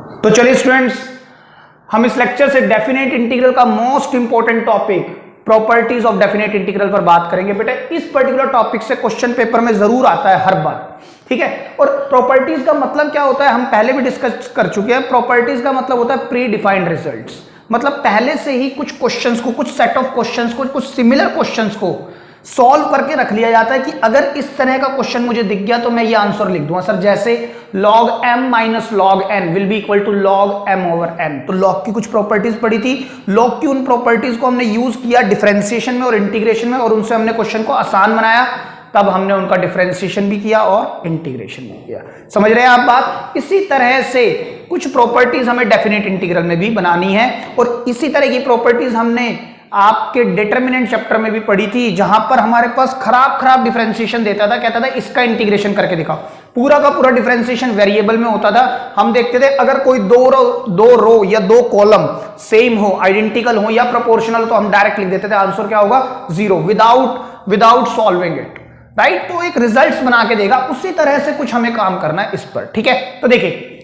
तो चलिए स्टूडेंट्स, हम इस लेक्चर से डेफिनेट इंटीग्रल का most important topic properties of definite integral पर बात करेंगे। बेटा इस पर्टिकुलर टॉपिक से क्वेश्चन पेपर में जरूर आता है हर बार, ठीक है। और प्रॉपर्टीज का मतलब क्या होता है हम पहले भी डिस्कस कर चुके हैं। प्रॉपर्टीज का मतलब होता है प्री डिफाइंड रिजल्ट्स, मतलब पहले से ही कुछ क्वेश्चंस को, कुछ सेट ऑफ क्वेश्चंस को, कुछ सिमिलर क्वेश्चंस को सॉल्व करके रख लिया जाता है कि अगर इस तरह का क्वेश्चन मुझे दिख गया तो मैं ये आंसर लिख दूंगा। सर जैसे log m minus log n will be equal to log m over n। तो log की कुछ प्रॉपर्टीज पढ़ी थी, log की उन प्रॉपर्टीज को हमने यूज किया डिफरेंशिएशन में और इंटीग्रेशन में, और उनसे हमने क्वेश्चन को आसान बनाया। तब हमने उनका डिफरेंशिएशन भी किया और इंटीग्रेशन भी किया। समझ रहे हैं आप बात? इसी तरह से कुछ प्रॉपर्टीज हमें डेफिनेट इंटीग्रल में भी बनानी है, और इसी तरह की प्रॉपर्टीज हमने आपके डिटरमिनेंट चैप्टर में भी पढ़ी थी, जहां पर हमारे पास खराब डिफरेंशिएशन देता था, कहता था इसका इंटीग्रेशन करके दिखाओ। पूरा का पूरा डिफरेंशिएशन वेरिएबल में होता था। हम देखते थे अगर कोई दो रो या दो कॉलम सेम हो, आइडेंटिकल हो या प्रोपोर्शनल, तो हम डायरेक्ट लिख देते थे आंसर क्या होगा 0 विदाउट सॉल्विंग इट, राइट। तो एक रिजल्ट्स बना के देगा। उसी तरह से कुछ हमें काम करना है इस पर, ठीक है। तो देखिए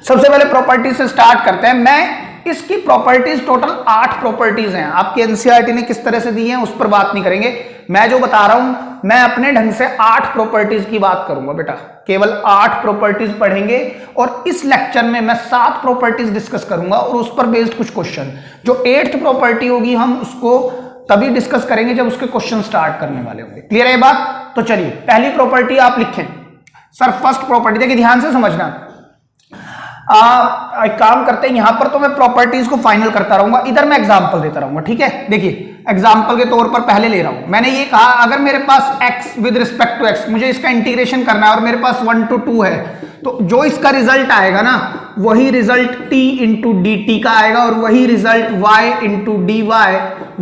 सबसे पहले प्रॉपर्टी से स्टार्ट करते हैं। मैं इसकी प्रॉपर्टीज टोटल 8 प्रॉपर्टीज हैं। आपके एनसीईआरटी ने किस तरह से दी हैं उस पर बात नहीं करेंगे। मैं जो बता रहा हूं मैं अपने ढंग से 8 प्रॉपर्टीज की बात करूंगा। बेटा केवल 8 प्रॉपर्टीज पढ़ेंगे, और इस लेक्चर में मैं 7 प्रॉपर्टीज डिस्कस करूंगा और उस पर बेस्ड कुछ क्वेश्चन। जो 8th प्रॉपर्टी होगी हम उसको तभी डिस्कस करेंगे जब उसके क्वेश्चन स्टार्ट करने वाले होंगे। क्लियर है बात? तो चलिए पहली प्रॉपर्टी आप लिखें। सर फर्स्ट प्रॉपर्टी देखिए ध्यान से समझना। एक काम करते हैं, यहां पर तो मैं प्रॉपर्टीज को फाइनल करता रहूंगा, इधर मैं एग्जांपल देता रहूंगा, ठीक है। देखिए एग्जांपल के तौर पर पहले ले रहा हूं। मैंने ये कहा अगर मेरे पास x with respect to x, मुझे इसका इंटीग्रेशन करना है और मेरे पास 1 to 2 है, तो जो इसका रिजल्ट आएगा ना वही result t into D T का आएगा, और वही result y into D Y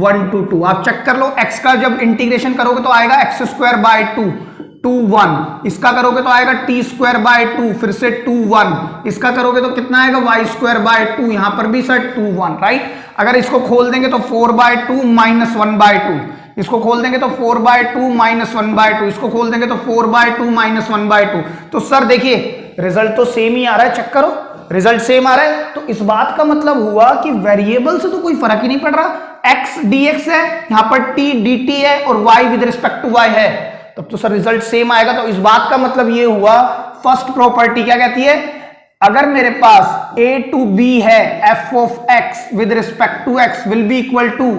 1 to 2। आप चेक कर लो, x का जब इंटीग्रेशन करोगे तो आएगा x स्क्वायर बाय 2 1, इसका करोगे तो आएगा टी स्क्वायर बाय 2, फिर से 2 1, इसका करोगे तो कितना आएगा y स्क्वायर बाय 2, यहां पर भी सर 2 1, राइट। अगर इसको खोल देंगे तो 4 बाय 2 माइनस 1 बाय 2, इसको खोल देंगे तो 4 बाय 2 माइनस 1 बाय 2, इसको खोल देंगे तो 4 बाय 2 माइनस 1 बाय 2। तो सर देखिए रिजल्ट तो सेम ही आ रहा है, चेक करो रिजल्ट सेम आ रहा है। तो इस बात का मतलब हुआ कि वेरिएबल से तो कोई फर्क ही नहीं पड़ रहा। x dx है, यहां पर t dt है, और y with respect to y है, तब तो सर रिजल्ट सेम आएगा। तो इस बात का मतलब ये हुआ फर्स्ट प्रॉपर्टी क्या कहती है, अगर मेरे पास a टू b है f of x with respect to x will be equal to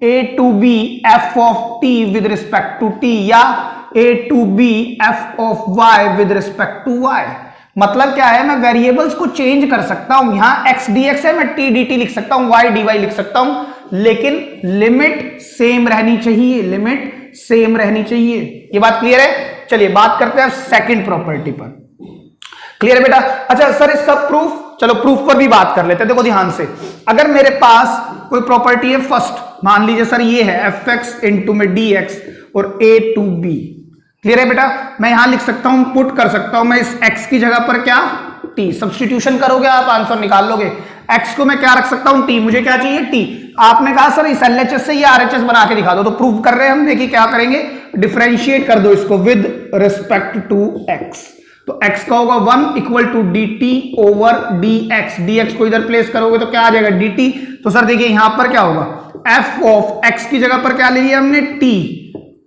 a to b f of t with respect to t, या a to b f of y with respect to y। मतलब क्या है, मैं variables को change कर सकता हूं। यहां x dx है, मैं t dt लिख सकता हूं, y dy लिख सकता हूं, लेकिन लिमिट सेम रहनी चाहिए, लिमिट सेम रहनी चाहिए। ये बात क्लियर है? चलिए बात करते हैं सेकंड प्रॉपर्टी पर। क्लियर है बेटा? अच्छा सर इसका प्रूफ, चलो प्रूफ पर भी बात कर लेते हैं। देखो ध्यान से, अगर मेरे पास कोई प्रॉपर्टी है फर्स्ट, मान लीजिए सर ये है fx इंटू में dx और a टू b। क्लियर है बेटा? मैं यहां लिख सकता हूं, पुट कर सकता हूं मैं इस x की जगह पर क्या t, सब्स्टिट्यूशन करोगे आप आंसर निकाल लोगे। x को मैं क्या रख सकता हूं t, मुझे क्या चाहिए t। आपने कहा सर इस LHS से ये RHS बना के दिखा दो, तो प्रूव कर रहे हैं हम। देखिए क्या करेंगे, डिफरेंशिएट कर दो इसको विद रिस्पेक्ट टू x। तो x का होगा 1 equal to dt over dx, dx को इधर प्लेस करोगे तो क्या आ जाएगा dt। तो सर देखिए यहां पर क्या होगा, f ऑफ x की जगह पर क्या ले लिया हमने t,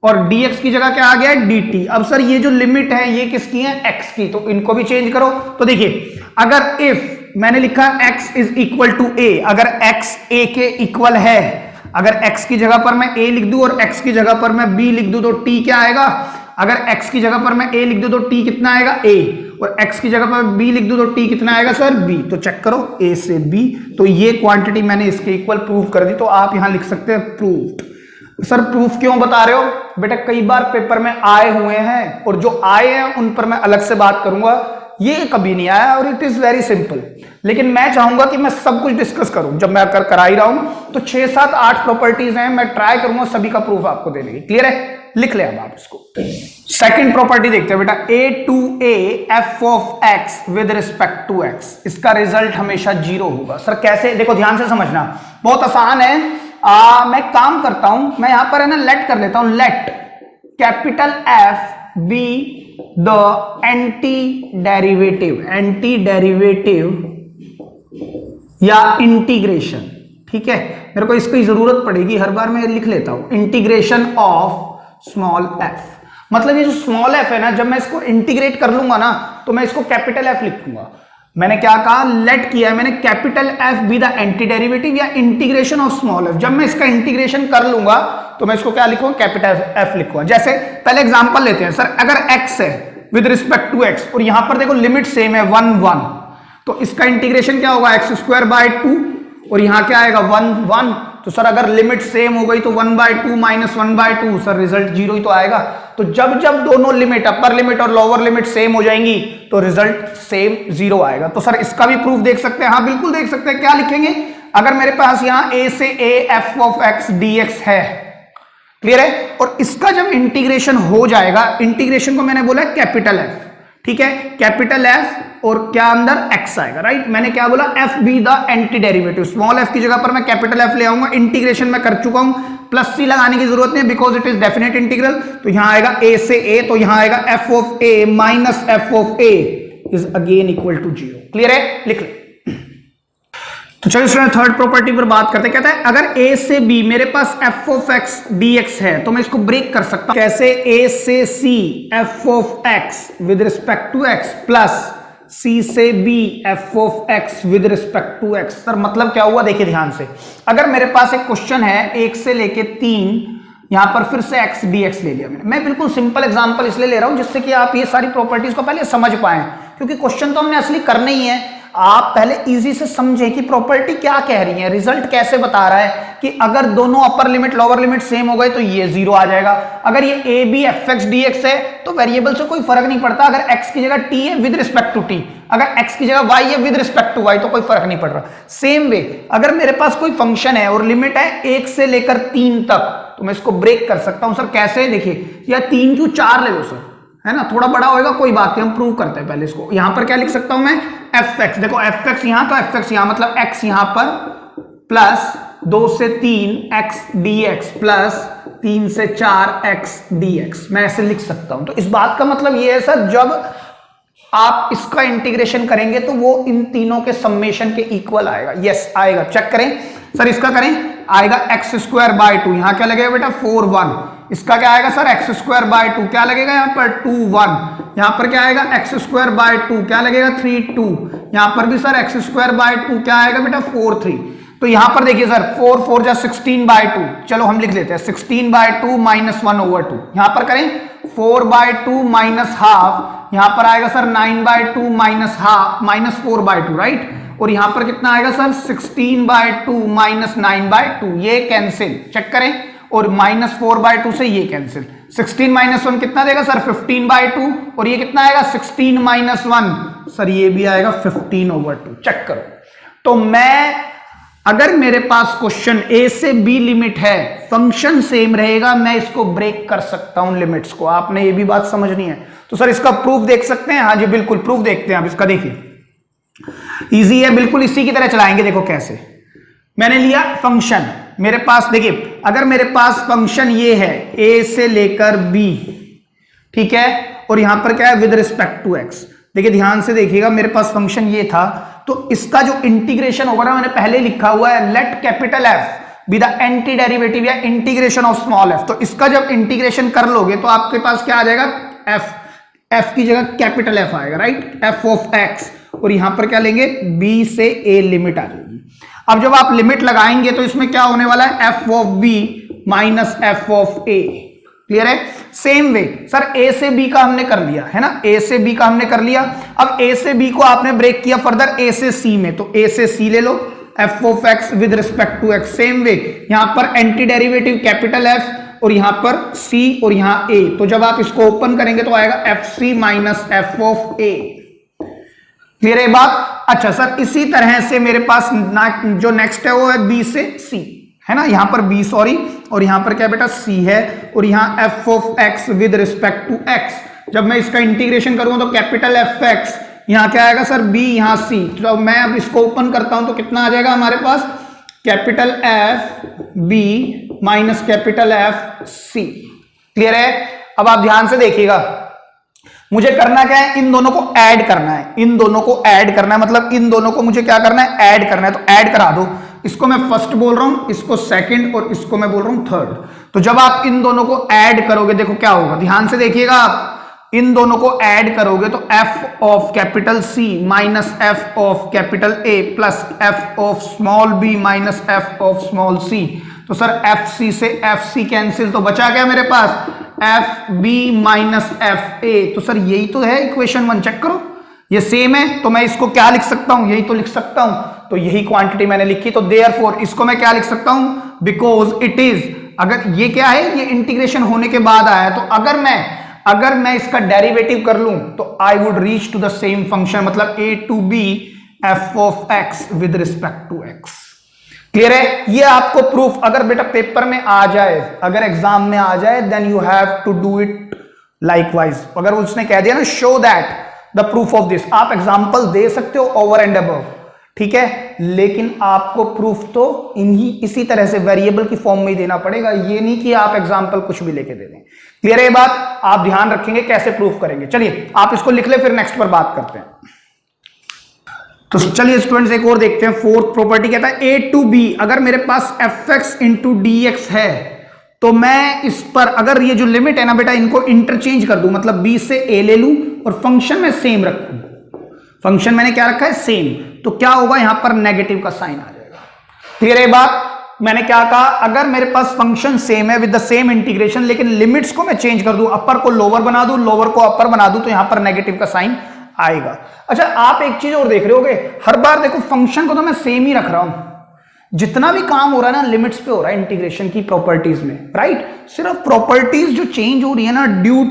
और dx की जगह क्या आ गया dt। अब सर ये जो लिमिट है ये किसकी है, x की, तो इनको भी चेंज करो। तो देखिए अगर इफ मैंने लिखा x is equal to a, अगर x a के इक्वल है, अगर x की जगह पर मैं a लिख दूं और x की जगह पर मैं b लिख दूं तो t क्या आएगा। अगर x की जगह पर मैं a लिख दूं तो t कितना आएगा a, और x की जगह पर b लिख दूं तो t कितना आएगा सर b। तो चेक करो a से b, तो ये क्वांटिटी मैंने इसके इक्वल प्रूव कर दी। तो आप यहां लिख सकते हैं प्रूव्ड। सर प्रूफ क्यों बता रहे हो बेटा, कई बार पेपर में आए हुए हैं, और जो आए हैं उन पर मैं अलग से बात करूंगा, ये कभी नहीं आया, और इट इज वेरी सिंपल। लेकिन मैं चाहूंगा कि मैं सब कुछ डिस्कस करूं। जब मैं करा ही रहा हूं तो 6 7 8 प्रॉपर्टीज हैं, मैं ट्राई करूंगा सभी का प्रूफ आपको देने की। क्लियर है? लिख ले अब आप इसको। सेकंड प्रॉपर्टी देखते हैं बेटा, a to a f of x with respect to x, इसका रिजल्ट हमेशा 0 होगा। सर कैसे? देखो ध्यान से समझना, बहुत आसान है। मैं काम करता हूं, मैं यहां पर है ना लेट कर लेता हूं, let capital F be the anti derivative या इंटीग्रेशन, ठीक है, मेरे को इसकी जरूरत पड़ेगी हर बार, मैं लिख लेता हूं इंटीग्रेशन ऑफ स्मॉल एफ। मतलब ये जो स्मॉल एफ है ना, जब मैं इसको इंटीग्रेट कर लूंगा ना तो मैं इसको कैपिटल एफ लिखूंगा। मैंने क्या कहा, लेट किया है मैंने capital F be the anti derivative या इंटीग्रेशन ऑफ स्मॉल एफ। जब मैं इसका इंटीग्रेशन कर लूंगा तो मैं इसको क्या लिखूंगा, कैपिटल एफ लिखूंगा। जैसे पहले एग्जांपल लेते हैं, सर अगर x है विद रिस्पेक्ट टू x और यहां पर देखो लिमिट सेम है 1 1, तो इसका इंटीग्रेशन क्या होगा, x स्क्वायर बाय 2 और यहां क्या आएगा 1 1। तो सर अगर लिमिट सेम हो गई तो 1/2 माइनस 1/2, सर रिजल्ट 0 ही तो आएगा। तो जब जब दोनों लिमिट, अपर लिमिट और लोअर लिमिट सेम हो जाएंगी तो रिजल्ट सेम 0 आएगा। तो सर इसका भी प्रूफ देख सकते हैं, हाँ बिल्कुल देख सकते हैं। क्या लिखेंगे, अगर मेरे पास यहां a से a f of x dx है, क्लियर है, और इसका जब इंटीग्रेशन हो जाएगा, इंटीग्रेशन को मैंने बोला कैपिटल एफ, ठीक है, कैपिटल एफ और क्या अंदर x आएगा, राइट। मैंने क्या बोला, F be the anti derivative, small F की जगह पर मैं कैपिटल एफ ले आऊंगा। इंटीग्रेशन में कर चुका हूं, प्लस सी लगाने की जरूरत नहीं है because it is definite integral. तो यहां आएगा a से a, तो यहां आएगा f of a minus f of a is again equal to 0। Clear है, लिख ले। तो चलिए स्टूडेंट थर्ड प्रॉपर्टी पर बात करते हैं। कहता है अगर a से b मेरे पास f ऑफ x dx है तो मैं इसको ब्रेक कर सकता हूं कैसे, a से c f of x with respect to x plus c से b f of x with respect to x। Sir मतलब क्या हुआ, देखिए ध्यान से, अगर मेरे पास एक क्वेश्चन है 1 से लेके 3, यहां पर फिर से x dx ले लिया मैं बिल्कुल सिंपल एग्जांपल इसलिए ले रहा हूं जिससे कि आप ये सारी प्रॉपर्टीज को पहले समझ पाएं, क्योंकि क्वेश्चन तो हमने असली करना ही है। आप पहले इजी से समझें कि प्रॉपर्टी क्या कह रही है, रिजल्ट कैसे बता रहा है कि अगर दोनों upper limit lower limit same हो गए तो ये 0 आ जाएगा। अगर ये a b f x dx है तो वेरिएबल से कोई फर्क नहीं पड़ता, अगर x की जगह t है विद रिस्पेक्ट टू t, अगर x की जगह y है विद रिस्पेक्ट टू y तो कोई फर्क नहीं पड़ रहा। सेम वे अगर मेरे पास कोई फंक्शन है और लिमिट है 1 से लेकर 3 तक तो मैं इसको ब्रेक कर सकता हूं। सर कैसे, देखिए, या 3 क्यों 4 ले लो सर, है ना, थोड़ा बड़ा होएगा कोई बात नहीं, हम प्रूव करते हैं पहले इसको। यहां पर क्या लिख सकता हूं मैं, fx, देखो fx यहां तो fx यहां, मतलब x यहां पर प्लस 2 से 3 x dx प्लस 3 से 4 x dx, मैं ऐसे लिख सकता हूं। तो इस बात का मतलब ये है सर, जब आप इसका इंटीग्रेशन करेंगे तो वो इन तीनों के सम्मेशन के इक्वल आएगा। यस आएगा, चेक करें सर, इसका करें, आएगा x स्क्वायर बाय 2, यहां क्या लगेगा बेटा 4 1, इसका क्या आएगा सर x स्क्वायर बाय 2, क्या लगेगा यहां पर 2 1, यहां पर क्या आएगा x स्क्वायर बाय 2, क्या लगेगा 3 2, यहां पर भी सर x स्क्वायर बाय 2 क्या आएगा बेटा 4 3। तो यहां पर देखिए सर 4 4 जा 16 बाय 2, चलो हम लिख लेते हैं 16 बाय 2 माइनस 1/2, यहां पर करें 4 बाय 2 माइनस हाफ, यहां पर आएगा sir 9 by 2 minus half minus 4 by 2, right, और यहां पर कितना आएगा सर 16 बाय 2 माइनस 9 बाय 2, ये कैंसिल, चेक करें, और माइनस 4 बाय 2 से ये कैंसिल, 16 माइनस 1 कितना देगा सर 15 बाय 2, और ये कितना आएगा 16 माइनस 1, सर ये भी आएगा 15/2, चेक करो। तो मैं, अगर मेरे पास क्वेश्चन a से b लिमिट है, फंक्शन सेम रहेगा, मैं इसको ब्रेक कर सकता हूं लिमिट्स को, आपने ये भी बात समझनी है। तो सर इसका प्रूफ देख सकते हैं, हाँ जी बिल्कुल प्रूफ देखते हैं आप इसका, देखिए इजी है बिल्कुल, इसी की तरह चलाएंगे। देखो कैसे, मैंने लिया फंक्शन, मेरे पास देखिए, अगर मेरे पास फंक्शन ये है a से लेकर b, ठीक है, और यहां पर क्या है विद रिस्पेक्ट टू x, देखिए ध्यान से देखिएगा, मेरे पास फंक्शन ये था, तो इसका जो इंटीग्रेशन होगा ना, मैंने पहले लिखा हुआ है let capital f be the anti derivative या इंटीग्रेशन ऑफ स्मॉल f। तो इसका जब इंटीग्रेशन कर लोगे तो आपके पास क्या आ जाएगा, f की जगह कैपिटल f आएगा, राइट, f ऑफ x, और यहां पर क्या लेंगे b से a लिमिट आ जाएगी। अब जब आप लिमिट लगाएंगे तो इसमें क्या होने वाला है, f of b minus f of a, clear है। सेम वे सर a से b का हमने कर लिया है ना, a से b का हमने कर लिया, अब a से b को आपने ब्रेक किया फर्दर a से c में, तो a से c ले लो, f of x with respect to x, same way यहां पर एंटी डेरिवेटिव कैपिटल f और यहां पर c और यहां a, तो जब आप इसको ओपन करेंगे तो आएगा fc minus f of a, clear है बात। अच्छा सर इसी तरह से मेरे पास जो नेक्स्ट है वो है b से c, है ना, यहां पर b सॉरी, और यहां पर क्या बेटा c है, और यहां f of x with respect to x, जब मैं इसका इंटीग्रेशन करूंगा तो कैपिटल एफ एक्स, यहां क्या आएगा सर b, यहां c, तो मैं अब इसको ओपन करता हूं तो कितना आ जाएगा हमारे पास, capital F b minus capital F c, clear है। अब आप ध्यान से देखिएगा, मुझे करना क्या है, इन दोनों को ऐड करना है, इन दोनों को ऐड करना है, मतलब इन दोनों को मुझे क्या करना है, ऐड करना है। तो ऐड करा दो, इसको मैं फर्स्ट बोल रहा हूं, इसको सेकंड, और इसको मैं बोल रहा हूं थर्ड। तो जब आप इन दोनों को ऐड करोगे, देखो क्या होगा, ध्यान से देखिएगा, आप इन दोनों को ऐड करोगे तो f of capital C minus f of capital A plus f of small b minus f of small c। तो सर FC से FC कैंसिल, तो बचा क्या मेरे पास, FB माइनस FA। तो सर यही तो है इक्वेशन 1, चेक करो, ये सेम है। तो मैं इसको क्या लिख सकता हूं, यही तो लिख सकता हूं। तो यही क्वांटिटी मैंने लिखी, तो देयरफॉर इसको मैं क्या लिख सकता हूं, बिकॉज इट इज, अगर ये क्या है, ये इंटीग्रेशन होने के बाद आया, तो अगर मैं इसका डेरिवेटिव कर लूं तो I would reach to the same function, मतलब a to b f of x with respect to x। Clear है? ये आपको प्रूफ अगर बेटा पेपर में आ जाए, अगर एग्जाम में आ जाए, then you have to do it likewise. अगर उसने कह दिया ना show that the proof of this, आप एग्जाम्पल दे सकते हो ओवर एंड अबव, ठीक है, लेकिन आपको प्रूफ तो इसी तरह से वेरिएबल की फॉर्म में ही देना पड़ेगा, ये नहीं कि आप एग्जाम्पल कुछ भी लेके दे दें। क्लियर है ये बात? आप ध्यान रखेंगे कैसे प्रूफ करेंगे। चलिए आप इसको लिख ले, फिर नेक्स्ट पर बात करते हैं। तो चलिए स्टूडेंट्स एक और देखते हैं। फोर्थ प्रॉपर्टी कहता है a टू b, अगर मेरे पास fx इंटू dx है तो मैं इस पर, अगर ये जो लिमिट है ना बेटा, इनको इंटरचेंज कर दूं, मतलब b से a ले लूं और फंक्शन में सेम रखूं। फंक्शन मैंने क्या रखा है, सेम, तो क्या होगा, यहां पर नेगेटिव का साइन आ जाएगा। क्लियर है बात? मैंने क्या कहा, अगर मेरे पास फंक्शन सेम है विद द सेम इंटीग्रेशन, लेकिन लिमिट्स को मैं चेंज कर दूं, अपर को लोअर बना दूं, लोअर को अपर बना दूं, तो यहां पर नेगेटिव का साइन आएगा। अच्छा आप एक चीज और देख रहे होगे, हर बार देखो फंक्शन को तो मैं सेम ही रख रहा हूं, जितना भी काम हो रहा है ना लिमिट्स पे हो रहा है इंटीग्रेशन की प्रॉपर्टीज में, राइट? सिर्फ प्रॉपर्टीज जो चेंज हो रही है ना ड्यू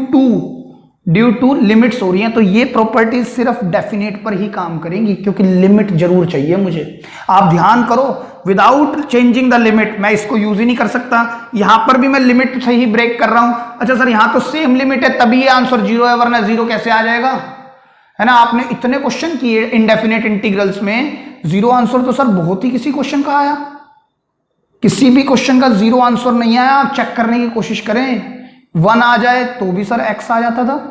टू लिमिट्स हो रही हैं, तो ये प्रॉपर्टीज सिर्फ डेफिनेट पर ही काम करेंगी, क्योंकि लिमिट जरूर चाहिए मुझे। आप ध्यान करो, विदाउट चेंजिंग द लिमिट मैं इसको यूज ही नहीं कर सकता। यहां पर भी मैं लिमिट सही ब्रेक कर रहा हूं। अच्छा सर यहां तो सेम लिमिट है तभी ये आंसर जीरो है, वरना जीरो कैसे आ जाएगा, है ना? आपने इतने क्वेश्चन किए इनडेफिनेट इंटीग्रल्स में, जीरो आंसर तो सर बहुत ही किसी क्वेश्चन का आया, किसी भी क्वेश्चन का जीरो आंसर नहीं आया। आप चेक करने की कोशिश करें, 1 आ जाए तो भी सर x आ जाता था,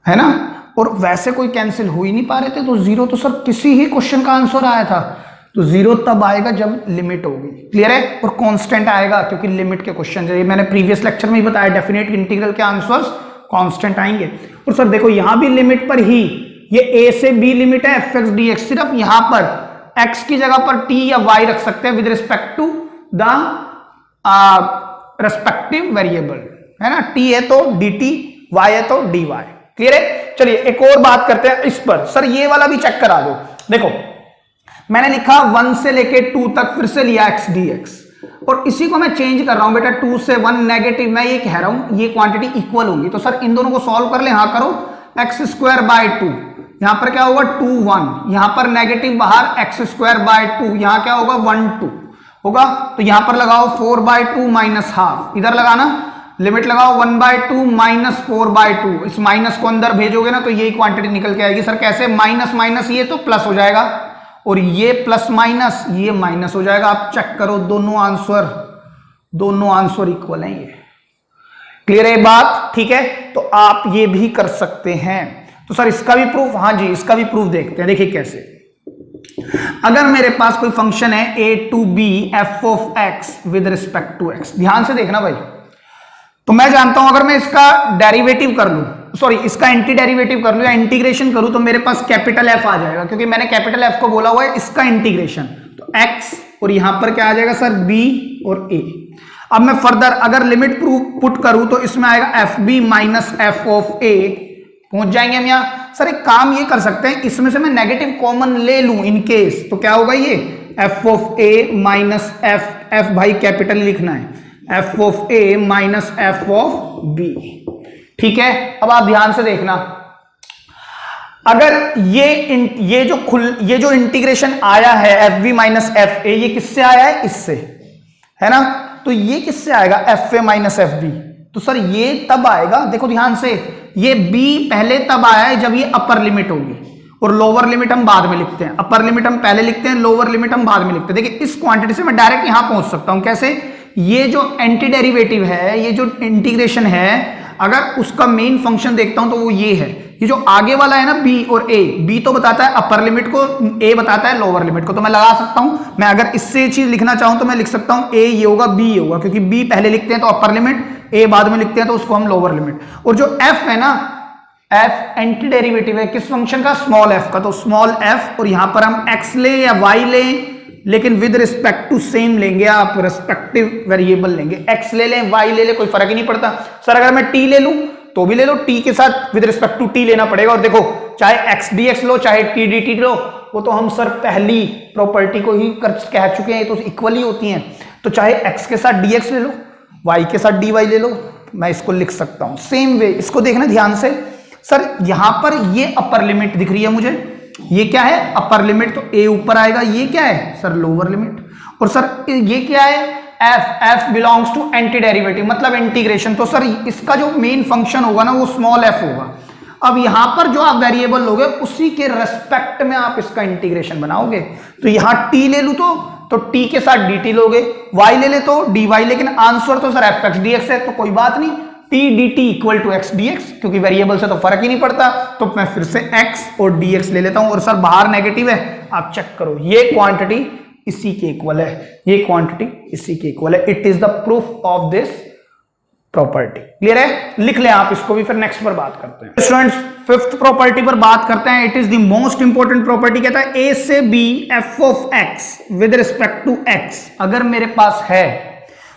है ना? और वैसे कोई कैंसिल हो ही नहीं पा रहे थे, तो जीरो तो सर किसी ही क्वेश्चन का आंसर आया था। तो जीरो तब आएगा जब लिमिट होगी। क्लियर है? और कांस्टेंट आएगा, क्योंकि लिमिट के क्वेश्चन, ये मैंने प्रीवियस लेक्चर में ही बताया, डेफिनेट इंटीग्रल के आंसर्स कांस्टेंट आएंगे। और सर देखो यहां भी लिमिट पर ही, ये a से b लिमिट है fx dx, सिर्फ यहां पर x की जगह पर t या y रख सकते हैं with respect to the respective variable, है ना? t है तो dt, y है तो dy। क्लियर है? चलिए एक और बात करते हैं इस पर। सर ये वाला भी चेक करा दो। देखो मैंने लिखा 1 से लेके 2 तक, फिर से लिया x dx, और इसी को मैं चेंज कर रहा हूं बेटा, 2 से 1 नेगेटिव, मैं ये कह रहा हूं ये क्वांटिटी इक्वल होगी। तो सर इन दोनों को सॉल्व कर ले, हाँ करो, एक्स स्क्वायर बाय 2, यहां पर क्या होगा 2 1, यहां पर नेगेटिव बाहर, एक्स स्क्वायर बाय 2, यहां क्या होगा 1 2 होगा। तो यहां पर लगाओ 4 बाय 2 माइनस हाफ, इधर लगाना, लिमिट लगाओ 1 बाय 2 माइनस 4 बाय 2, इस माइनस को अंदर भेजोगे ना तो यही क्वांटिटी निकल के आएगी। सर कैसे? माइनस माइनस ये तो प्लस हो जाएगा, और ये प्लस माइनस ये माइनस हो जाएगा। आप चेक करो, दोनों आंसर इक्वल हैं ये। क्लियर है बात? ठीक है, तो आप ये भी कर सकते हैं। तो सर इसका भी प्रूफ, हाँ जी इसका भी प्रूफ देखते हैं। देखिए कैसे, अगर मेरे पास कोई फंक्शन है a to b f of x with respect to x, ध्यान से देखना भाई, तो मैं जानता हूं अगर मैं इसका डेरिवेटिव कर लूं, सॉरी इसका एंटी डेरिवेटिव कर लूं या इंटीग्रेशन करूं, तो मेरे पास कैपिटल F आ जाएगा, क्योंकि मैंने कैपिटल F को बोला हुआ है इसका इंटीग्रेशन। तो x और यहां पर क्या आ जाएगा सर b और a। अब मैं फर्दर अगर लिमिट प्रूफ पुट करूं तो इसमें आएगा fb minus f of a, पहुंच जाएंगे हम यहां। सर एक काम ये कर सकते हैं, इसमें से मैं नेगेटिव कॉमन ले लूं इन केस, तो क्या होगा ये f of a minus f भाई कैपिटल लिखना है, f of a minus f of b। ठीक है, अब आप ध्यान से देखना, अगर ये जो इंटीग्रेशन आया है fb माइनस fa, ये किससे आया है? इससे, है ना? तो ये किससे आएगा? fa minus fb। तो सर ये तब आएगा, देखो ध्यान से, ये b पहले तब आया है जब ये अपर लिमिट होगी, और लोअर लिमिट हम बाद में लिखते हैं। अपर लिमिट हम पहले लिखते हैं, लोअर लिमिट हम बाद में लिखते हैं। देखिए इस क्वांटिटी से मैं डायरेक्ट यहां पहुंच सकता हूं। कैसे? ये जो एंटी डेरिवेटिव है, ये जो इंटीग्रेशन है, अगर उसका मेन फंक्शन देखता हूं तो वो ये है, ये जो आगे वाला है ना बी और ए, बी तो बताता है अपर लिमिट को, ए बताता है लोअर लिमिट को, तो मैं लगा सकता हूं। मैं अगर इससे चीज लिखना चाहूं तो मैं लिख सकता हूं ए ये होगा बी ये होगा, क्योंकि बी पहले लिखते हैं तो अपर लिमिट, ए बाद में लिखते हैं तो उसको हम लोअर लिमिट। और जो एफ है ना, एफ एंटी डेरिवेटिव है किस फंक्शन का, स्मॉल एफ का, तो स्मॉल एफ, और यहां पर हम एक्स ले या वाई ले, लेकिन विद रिस्पेक्ट टू सेम लेंगे, आप रिस्पेक्टिव वेरिएबल लेंगे, एक्स ले लें वाई ले लें कोई फर्क ही नहीं पड़ता। सर अगर मैं टी ले लूं तो भी ले लो, टी के साथ विद रिस्पेक्ट टू टी लेना पड़ेगा। और देखो चाहे एक्स डी एक्स लो चाहे टी डी टी लो, वो तो हम सर पहली प्रॉपर्टी को ही कह चुके हैं, ये तो इक्वली होती हैं। तो चाहे एक्स के साथ डी एक्स ले लो, वाई के साथ डी वाई ले लो, मैं इसको लिख सकता हूं सेम वे। इसको देखना ध्यान से, सर यहां पर ये अपर लिमिट दिख रही है मुझे, ये क्या है अपर लिमिट, तो ए ऊपर आएगा, ये क्या है सर लोअर लिमिट, और सर ये क्या है f, f belongs to anti derivative मतलब इंटीग्रेशन, तो सर इसका जो मेन फंक्शन होगा ना वो स्मॉल एफ होगा। अब यहां पर जो आप वेरिएबल लोगे उसी के रेस्पेक्ट में आप इसका इंटीग्रेशन बनाओगे, तो यहां टी ले लू तो टी के साथ डी टी लोगे, वाई ले ले तो डी वाई, लेकिन आंसर तो sir f x d x है, तो कोई बात नहीं, t d t equal to x d x, क्योंकि वेरिएबल से तो फर्क ही नहीं पड़ता, तो मैं फिर से एक्स और डी एक्स ले लेता हूं। और सर बाहर नेगेटिव है, आप चेक करो, ये क्वांटिटी इसी के इक्वल है, ये क्वांटिटी इसी के इक्वल है, it is the proof of this property. Clear है, लिख ले आप इसको भी, फिर नेक्स्ट पर बात करते हैं। स्टूडेंट्स फिफ्थ प्रॉपर्टी पर बात करते हैं, it is the most important property. कहता है ए से b f of x with respect to x अगर मेरे पास है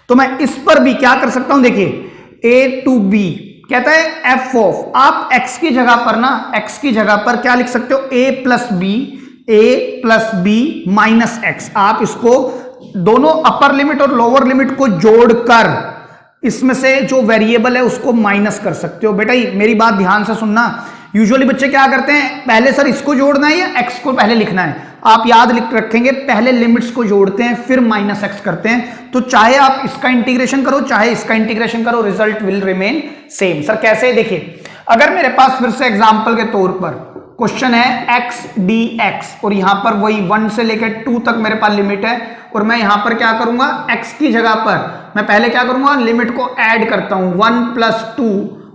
तो मैं इस पर भी क्या कर सकता हूं, देखिए ए टू बी, कहता है एफ ऑफ, आप एक्स की जगह पर ना, एक्स की जगह पर क्या लिख सकते हो ए प्लस बी माइनस एक्स, आप इसको दोनों अपर लिमिट और लोअर लिमिट को जोड़कर इसमें से जो वेरिएबल है उसको माइनस कर सकते हो। बेटा मेरी बात ध्यान से सुनना, यूजुअली बच्चे क्या करते हैं, पहले सर इसको जोड़ना है या एक्स को पहले लिखना है, आप याद लिख रखेंगे पहले लिमिट्स को जोड़ते हैं फिर माइनस एक्स करते हैं, तो चाहे आप इसका इंटीग्रेशन करो चाहे इसका इंटीग्रेशन करो, result will remain same. Sir कैसे, देखिए अगर मेरे पास फिर से एग्जांपल के तौर पर क्वेश्चन है एक्स डी एक्स, और यहां पर वही 1 से लेकर 2 तक मेरे पास लिमिट है, और मैं यहां पर क्या करूंगा, x की जगह पर मैं पहले क्या करूंगा, लिमिट को ऐड करता हूं 1 + 2,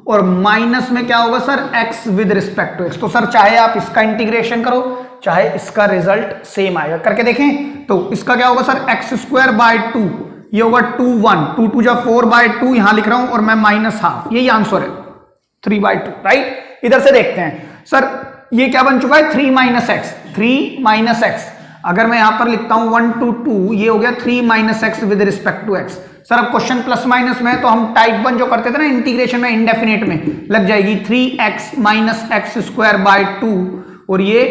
और माइनस में क्या होगा sir x with respect to x। तो सर चाहे आप इसका इंटीग्रेशन करो चाहे इसका रिजल्ट सेम आएगा, करके देखें। तो इसका क्या होगा सर x²/2, ये होगा 2 1, 2 2 जा 4/2 यहां लिख रहा हूं, और मैं -½ यही आंसर है 3/2, राइट। इधर से देखते हैं सर ये क्या बन चुका है 3 - x, अगर मैं यहां पर लिखता हूं 1 2 2, ये हो गया 3 - x with respect to x। Sir अब क्वेश्चन प्लस माइनस में, तो हम टाइप 1 जो करते थे ना इंटीग्रेशन में इंडेफिनिट में लग जाएगी 3x - x²/2, और ये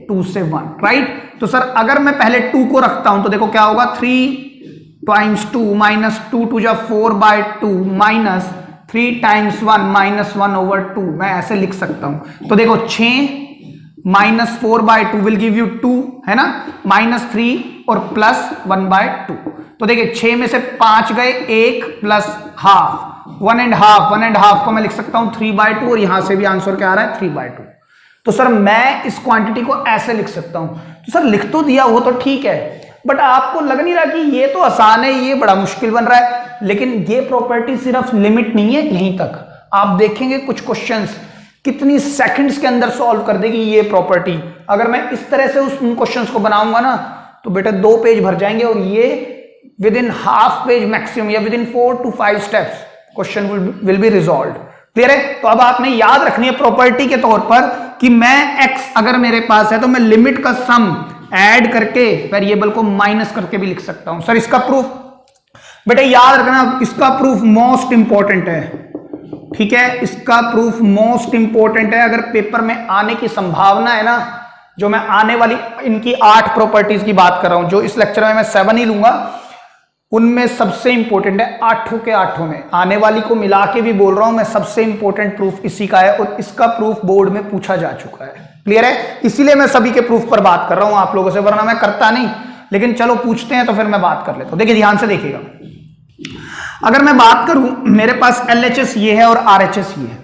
2 से 1, राइट। तो सर अगर मैं पहले 2 को रखता हूं तो देखो क्या होगा 3 × 2 -2 2 जा 4/2 माइनस 3 × 1 -1/2, मैं ऐसे लिख सकता हूं। तो देखो 6 -4/2 विल गिव यू 2, है ना, -3 और +1/2। तो देखिए 6 में से 5 गए, 1 + ½ 1.5 को मैं लिख सकता हूं 3/2, और यहां से भी आंसर क्या आ रहा है 3/2। तो सर मैं इस क्वांटिटी को ऐसे लिख सकता हूं। तो सर लिख तो दिया वो तो ठीक है, बट आपको लग नहीं रहा कि ये तो आसान है, ये बड़ा मुश्किल बन रहा है। लेकिन ये प्रॉपर्टी सिर्फ लिमिट नहीं है यहीं तक, आप देखेंगे कुछ क्वेश्चंस कितनी सेकंड्स के अंदर सॉल्व कर देगी ये प्रॉपर्टी। अगर मैं इस तरह से उन क्वेश्चंस को बनाऊंगा ना तो बेटा 2 पेज भर जाएंगे, और ये विद इन ½ पेज मैक्सिमम या with in 4 to 5 steps question will be resolved. Clear है। तो अब आपने याद रखनी है प्रॉपर्टी के तौर पर कि मैं x अगर मेरे पास है तो मैं लिमिट का सम ऐड करके वेरिएबल को माइनस करके भी लिख सकता हूं। सर इसका प्रूफ बेटा याद रखना, इसका प्रूफ मोस्ट इंपॉर्टेंट है, ठीक है, इसका प्रूफ मोस्ट इंपॉर्टेंट है। अगर पेपर में आने की संभावना है ना, जो मैं आने वाली इनकी 8 प्रॉपर्टीज की बात कर रहा हूं, जो इस लेक्चर में मैं 7 ही लूंगा, उनमें सबसे इंपॉर्टेंट है 8 के 8 में, आने वाली को मिला के भी बोल रहा हूं मैं, सबसे इंपॉर्टेंट प्रूफ इसी का है, और इसका प्रूफ बोर्ड में पूछा जा चुका है। क्लियर है, इसीलिए मैं सभी के प्रूफ पर बात कर रहा हूं आप लोगों से, वरना मैं करता नहीं, लेकिन चलो पूछते हैं तो फिर मैं बात कर लेता हूं। देखिए ध्यान से देखिएगा, अगर मैं बात करूं मेरे पास LHS ये है और RHS ये है,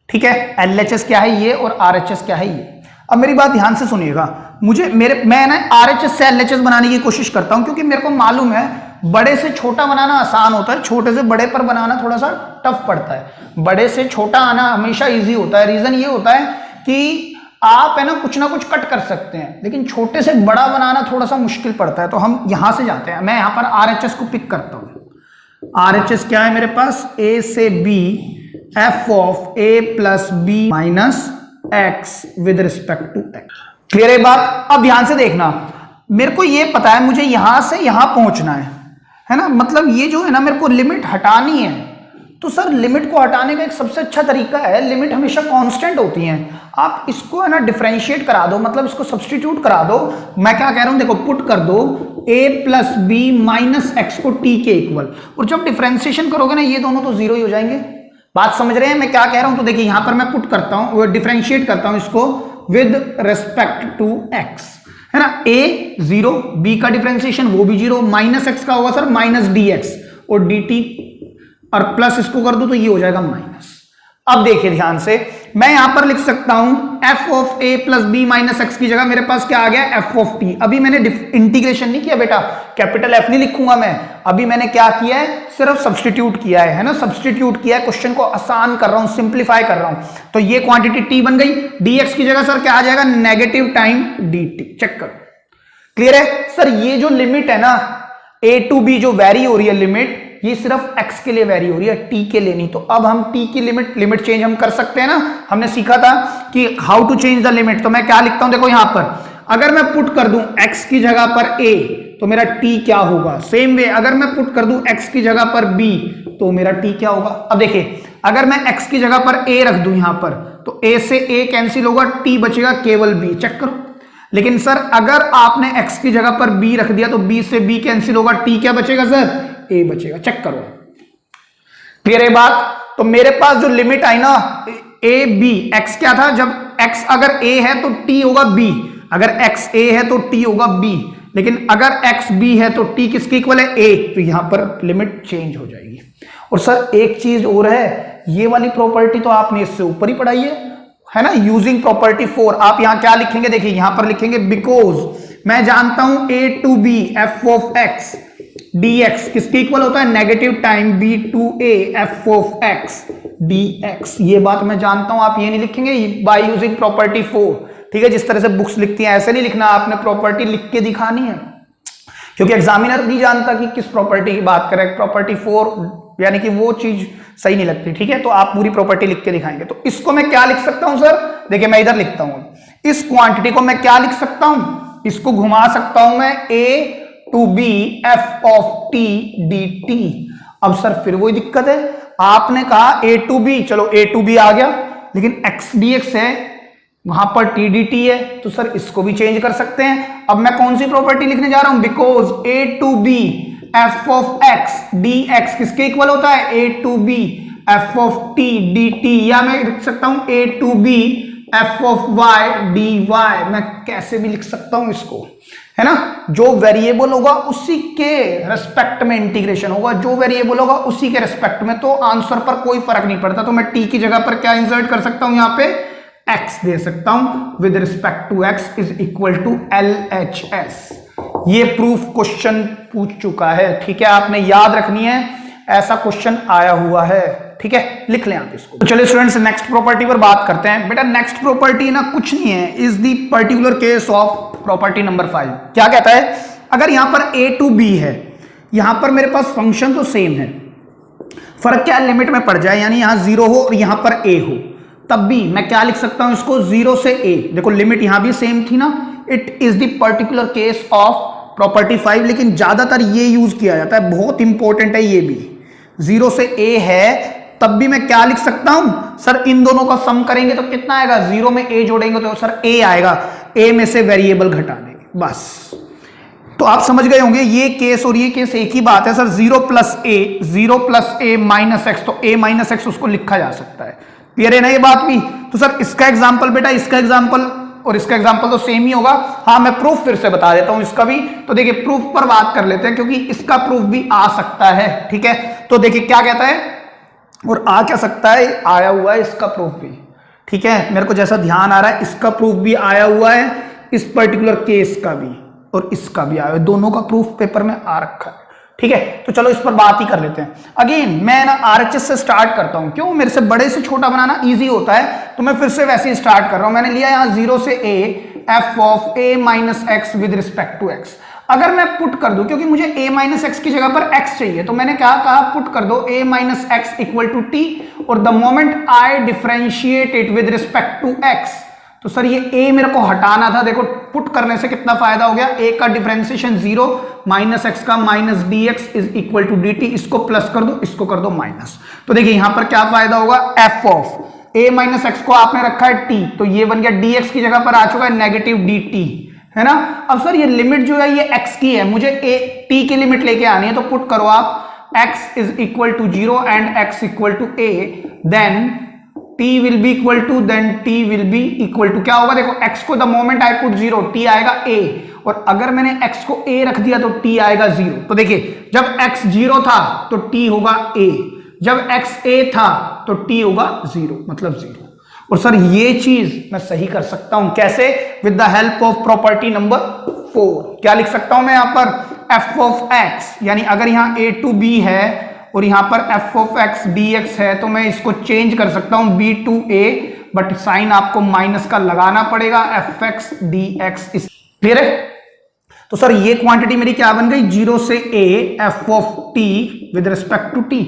ठीक है, LHS क्या है ये और RHS क्या है ये। अब मेरी बात ध्यान से सुनिएगा, मैं ना RHS से LHS बनाने की कोशिश करता हूं, क्योंकि मेरे को मालूम है बड़े से छोटा बनाना आसान होता है, छोटे से बड़े पर बनाना थोड़ा सा टफ पड़ता है। बड़े से छोटा आना हमेशा इजी होता है। रीजन ये होता है कि आप है ना कुछ कट कर सकते हैं, लेकिन छोटे से बड़ा बनाना थोड़ा सा मुश्किल पड़ता है। तो हम यहां से जाते हैं, मैं यहां पर RHS को पिक करता हूं। RHS क्या है मेरे पास, a से b f of a plus b minus x with respect to x। Clear है बात? अब ध्यान से देखना, मेरे को ये पता है मुझे यहां से यहां पहुंचना है ना, मतलब ये जो है ना मेरे को लिमिट हटानी है। तो सर लिमिट को हटाने का एक सबसे अच्छा तरीका है, लिमिट हमेशा कांस्टेंट होती हैं, आप इसको है ना डिफरेंशिएट करा दो, मतलब इसको सब्सटीट्यूट करा दो। मैं क्या कह रहा हूं, देखो पुट कर दो a plus b minus x को t के इक्वल, और जब डिफरेंशिएशन करोगे ना ये दोनों तो जीरो ही हो जाएंगे। बात समझ रहे हैं मैं क्या कह रहा हूं? तो देखिए यहां पर मैं पुट करता हूं, डिफरेंशिएट करता हूं इसको विद रेस्पेक्ट टू x, है ना। a जीरो, b का डिफरेंशिएशन वो भी जीरो, माइनस एक्स का होगा सर माइनस dx और dt, और प्लस इसको कर दो तो ये हो जाएगा माइनस। अब देखिए ध्यान से, मैं यहां पर लिख सकता हूं f of a plus b minus x की जगह मेरे पास क्या आ गया, f ऑफ t। अभी मैंने इंटीग्रेशन नहीं किया बेटा, कैपिटल F नहीं लिखूंगा मैं, अभी मैंने क्या किया है, सिर्फ सब्सटीट्यूट किया है ना, सब्सटीट्यूट किया है, क्वेश्चन को आसान कर रहा हूं, सिंप्लीफाई कर रहा हूं। तो ये क्वांटिटी t बन गई, dx की जगह सर क्या आ जाएगा, नेगेटिव टाइम dt। चेक करो, क्लियर है सर? ये जो लिमिट है ना a टू b जो वेरी हो रही है लिमिट, ये सिर्फ x के लिए वेरी हो रही है, t के लिए नहीं। तो अब हम t की लिमिट चेंज हम कर सकते हैं ना, हमने सीखा था कि how to change the limit. तो मैं क्या लिखता हूं, देखो यहां पर अगर मैं पुट कर दूं x की जगह पर a तो मेरा t क्या होगा, सेम वे अगर मैं पुट कर दूं x की जगह पर b तो मेरा t क्या होगा। अब देखिए अगर मैं x की जगह पर a रख दूं यहां पर, तो a से a कैंसिल होगा, t बचेगा केवल b। चेक करो। लेकिन सर अगर आपने x की जगह पर b रख दिया तो b से b कैंसिल होगा, t क्या बचेगा सर, a बचेगा। चेक करो, क्लियर है बात? तो मेरे पास जो लिमिट आई ना a b, x क्या था, जब x अगर a है तो t होगा b, अगर x a है तो t होगा b, लेकिन अगर x b है तो t किसके इक्वल है, a, तो यहां पर लिमिट चेंज हो जाएगी। और सर एक चीज और है, ये वाली प्रॉपर्टी तो आपने इससे ऊपर ही पढ़ाई है ना, यूजिंग प्रॉपर्टी 4। आप यहां क्या लिखेंगे, देखिए यहां पर लिखेंगे बिकॉज मैं जानता हूं a to b f of x dx किसके इक्वल होता है, negative time b to a f of x dx। ये बात मैं जानता हूं, आप ये नहीं लिखेंगे बाय यूजिंग प्रॉपर्टी 4, ठीक है, जिस तरह से बुक्स लिखती हैं ऐसे नहीं लिखना, आपने प्रॉपर्टी लिख के दिखानी है, क्योंकि एग्जामिनर नहीं जानता कि किस प्रॉपर्टी की बात करें। प्रॉपर्टी 4 यानी कि वो चीज सही नहीं लगती, ठीक है, तो आप पूरी प्रॉपर्टी लिख के दिखाएंगे। तो इसको मैं क्या लिख सकता हूं सर, देखिए मैं इधर लिखता हूं, इस क्वांटिटी को मैं क्या लिख सकता हूं, इसको घुमा सकता हूं मैं a to b f of t dt। अब सर फिर वही दिक्कत है, आपने कहा a टू b, चलो a टू b आ गया, लेकिन x dx है, वहां पर t dt है, तो सर इसको भी चेंज कर सकते हैं। अब मैं कौन सी प्रॉपर्टी लिखने जा रहा हूं, because a to b f of x dx किसके इक्वल होता है, a to b f of t dt, या मैं लिख सकता हूं a to b f of y dy, मैं कैसे भी लिख सकता हूं इसको, है ना। जो वेरिएबल होगा उसी के रेस्पेक्ट में इंटीग्रेशन होगा, जो वेरिएबल होगा उसी के रेस्पेक्ट में, तो आंसर पर कोई फर्क नहीं पड़ता। तो मैं t की जगह पर क्या इंसर्ट कर सकता हूं, यहां पे x दे सकता हूं, with respect to x is equal to LHS। ये प्रूफ क्वेश्चन पूछ चुका है, ठीक है, आपने याद रखनी है, ऐसा क्वेश्चन आया हुआ है, ठीक है, लिख लें आप इसको। तो चलिए स्टूडेंट्स नेक्स्ट प्रॉपर्टी पर बात करते हैं। बेटा नेक्स्ट प्रॉपर्टी ना कुछ नहीं है, is the particular case of property number 5। क्या कहता है, अगर यहां पर a टू b है, यहां पर मेरे पास फंक्शन तो सेम है, फर्क क्या लिमिट में पड़ जाए, यानी यहां 0 हो और यहां पर a हो, तब भी मैं क्या लिख सकता हूं इसको, 0 से a, देखो लिमिट यहां भी सेम थी ना, it is the particular case of property 5, लेकिन ज्यादातर ये यूज किया जाता है, बहुत इंपॉर्टेंट है ये भी। 0 से a है तब भी मैं क्या लिख सकता हूं सर, इन दोनों का सम करेंगे तो कितना आएगा, 0 में a जोड़ेंगे तो सर a आएगा, a में से वेरिएबल घटा देंगे, बस। तो आप समझ गए होंगे ये केस और ये केस एक ही बात है sir, 0 plus a minus x, तो a माइनस एक्स उसको लिखा जा सकता है, क्लियर है ना ये बात भी। तो सर इसका एग्जाम्पल बेटा, इसका एग्जाम्पल और इसका एग्जाम्पल तो सेम ही होगा। हाँ मैं प्रूफ फिर से बता देता हूं इसका भी, तो देखिए प्रूफ पर बात कर लेते हैं, क्योंकि इसका प्रूफ भी आ सकता है, ठीक है। तो देखिए क्या कहता है, और आ क्या सकता है, आया हुआ है इसका प्रूफ भी, ठीक है, मेरे को जैसा ध्यान आ रहा है इसका प्रूफ भी आया हुआ है, इस पर्टिकुलर केस का भी और इसका भी आया हुआ है, दोनों का प्रूफ पेपर में आ रखा है, ठीक है, तो चलो इस पर बात ही कर लेते हैं। अगेन मैं ना आरएचएस से स्टार्ट करता हूं, क्यों, मेरे से बड़े से छोटा बनाना इजी होता है, तो मैं फिर से वैसे ही स्टार्ट कर रहा हूं। मैंने लिया यहां 0 से a f of a minus x with respect to x। अगर मैं पुट कर दूं, क्योंकि मुझे a माइनस एक्स की जगह पर x चाहिए, तो मैंने क्या कहा, पुट कर दो a minus x equal to t, और the moment I differentiate it with respect to x, तो सर ये a मेरे को हटाना था। देखो पुट करने से कितना फायदा हो गया, a का डिफरेंशिएशन 0 माइनस एक्स का minus dx is equal to dt, इसको प्लस कर दो, इसको कर दो माइनस। तो देखिए यहां पर क्या फायदा होगा, f of a minus x को आपने रखा है t, तो ये बन गया dx की जगह पर आ चुका है नेगेटिव dt, है ना। अब सर ये लिमिट जो है ये x की है, मुझे t की लिमिट लेके आनी है, तो पुट करो आप x is equal to 0 and x equal to a, then t will be equal to, then t will be equal to क्या होगा, देखो x को the moment I put 0 t आएगा a, और अगर मैंने x को a रख दिया तो t आएगा 0। तो देखिए जब x 0 था तो t होगा a, जब x a था तो t होगा 0, मतलब 0। और सर ये चीज मैं सही कर सकता हूं कैसे, with the help of property number 4। क्या लिख सकता हूं मैं यहां पर, f ऑफ x, यानी अगर यहां a टू b है और यहां पर f ऑफ x dx है, तो मैं इसको चेंज कर सकता हूं b to a, but sign आपको माइनस का लगाना पड़ेगा, fx dx। इस क्लियर है। तो सर ये क्वांटिटी मेरी क्या बन गई, 0 से a f of t with respect to t,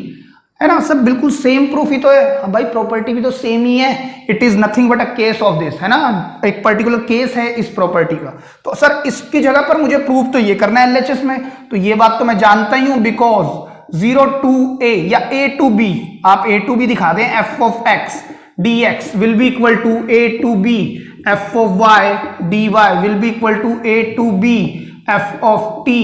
है ना। सर बिल्कुल सेम प्रूफ ही तो है भाई, प्रॉपर्टी भी तो सेम ही है, it is nothing but a case of this, है ना, एक पर्टिकुलर केस है इस प्रॉपर्टी का। तो सर इसकी जगह पर मुझे प्रूफ तो ये करना है एलएचएस में, तो ये बात तो मैं जानता ही हूं, बिकॉज 0 टू a या a टू b, आप a टू b दिखा दें, f of x dx will be equal to a to b, f of y dy will be equal to a to b, f of t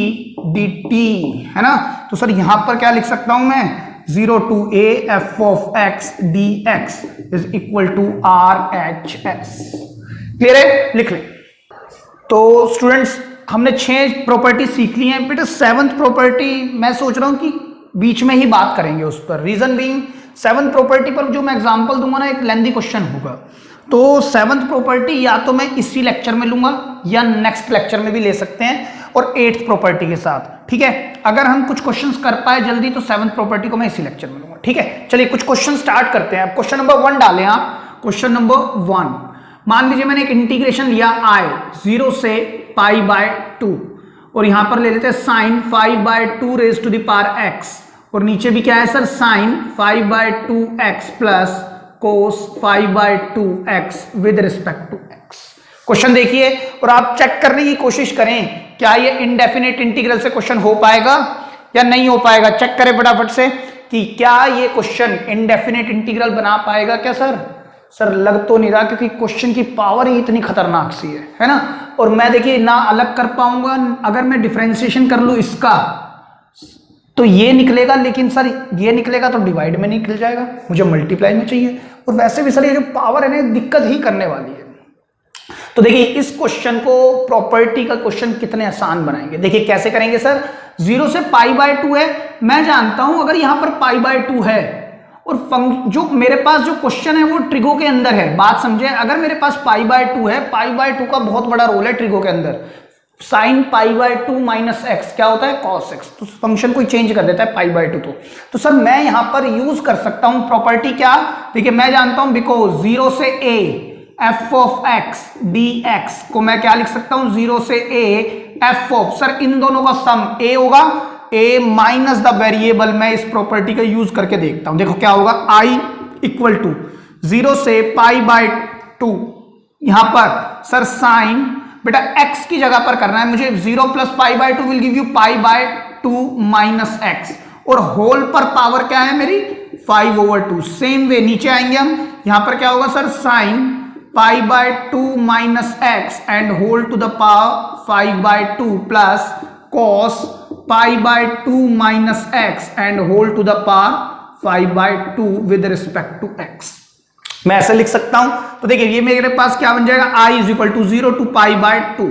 dt, है ना। तो sir यहां पर क्या लिख सकता हूं मैं, 0 to a f of x dx is equal to RHS। Clear है, लिख लें। तो स्टूडेंट्स हमने 6 प्रॉपर्टी सीख ली हैं, बेटा 7th प्रॉपर्टी मैं सोच रहा हूं कि बीच में ही बात करेंगे उस पर, रीजन बीइंग 7th प्रॉपर्टी पर जो मैं एग्जांपल दूंगा ना, एक लेंथी क्वेश्चन होगा। तो 7th प्रॉपर्टी या तो मैं इसी लेक्चर में लूंगा या नेक्स्ट लेक्चर में भी ले सकते हैं, और 8th प्रॉपर्टी के साथ, ठीक है। अगर हम कुछ क्वेश्चंस कर पाए जल्दी तो 7th प्रॉपर्टी को मैं इसी लेक्चर में लूंगा, ठीक है। चलिए कुछ क्वेश्चन स्टार्ट करते हैं। क्वेश्चन नंबर 1 डालें आप, क्वेश्चन नंबर 1, मान लीजिए मैंने एक इंटीग्रेशन लिया i 0 से पाई बाय 2, और यहां पर ले लेते हैं sine 5 by 2 raise to the power x, और नीचे भी क्या है sir, sine 5 by 2x plus cos 5 by 2x with respect to x। Question देखिए और आप चेक करने की कोशिश करें क्या ये इनडेफिनेट इंटीग्रल से क्वेश्चन हो पाएगा या नहीं हो पाएगा। चेक करें फटाफट से कि क्या ये क्वेश्चन इनडेफिनेट इंटीग्रल बना पाएगा क्या सर। सर लग तो नहीं रहा, क्योंकि क्वेश्चन की पावर ही इतनी खतरनाक सी है ना। और मैं देखिए ना अलग कर पाऊंगा, अगर मैं डिफरेंशिएशन कर लूं इसका तो ये निकलेगा, लेकिन सर ये निकलेगा तो डिवाइड में निकल जाएगा, मुझे मल्टीप्लाई में चाहिए। और वैसे भी सर ये जो पावर है ना दिक्कत ही करने वाली है। तो देखिए इस क्वेश्चन को प्रॉपर्टी का क्वेश्चन कितने आसान बनाएंगे, देखिए कैसे करेंगे सर। 0 से पाई बाय 2 है, मैं जानता हूं अगर यहां पर पाई बाय 2 है और जो मेरे पास जो क्वेश्चन है वो ट्रिगो के अंदर है, बात समझे। अगर मेरे पास पाई बाय 2 है, पाई बाय 2 का बहुत बड़ा रोल है ट्रिगो के अंदर। Sign pi by 2 minus x क्या होता है, कॉस एक्स। तो फंक्शन को चेंज कर देता है पाई बाय 2। तो सर मैं यहां पर यूज कर सकता हूं प्रॉपर्टी क्या, देखिए मैं जानता हूं बिकॉज 0 से a f of x dx को मैं क्या लिख सकता हूं, 0 से a f ऑफ, सर इन दोनों का सम a होगा, a माइनस द वेरिएबल। मैं इस प्रॉपर्टी का यूज करके देखता हूं, देखो क्या होगा, i इक्वल टू 0 से पाई बाय 2, यहां पर सर साइन बेटा x की जगह पर करना है मुझे, 0 plus pi by 2 will give you pi by 2 minus x, और होल पर पावर क्या है मेरी 5/2। सेम वे नीचे आएंगे हम, यहां पर क्या होगा sir, sine pi by 2 minus x and whole to the power 5/2 plus cos pi by 2 minus x and whole to the power 5/2 with respect to x. मैं ऐसे लिख सकता हूं। तो देखिए ये मेरे पास क्या बन जाएगा, i is equal to 0 to pi by 2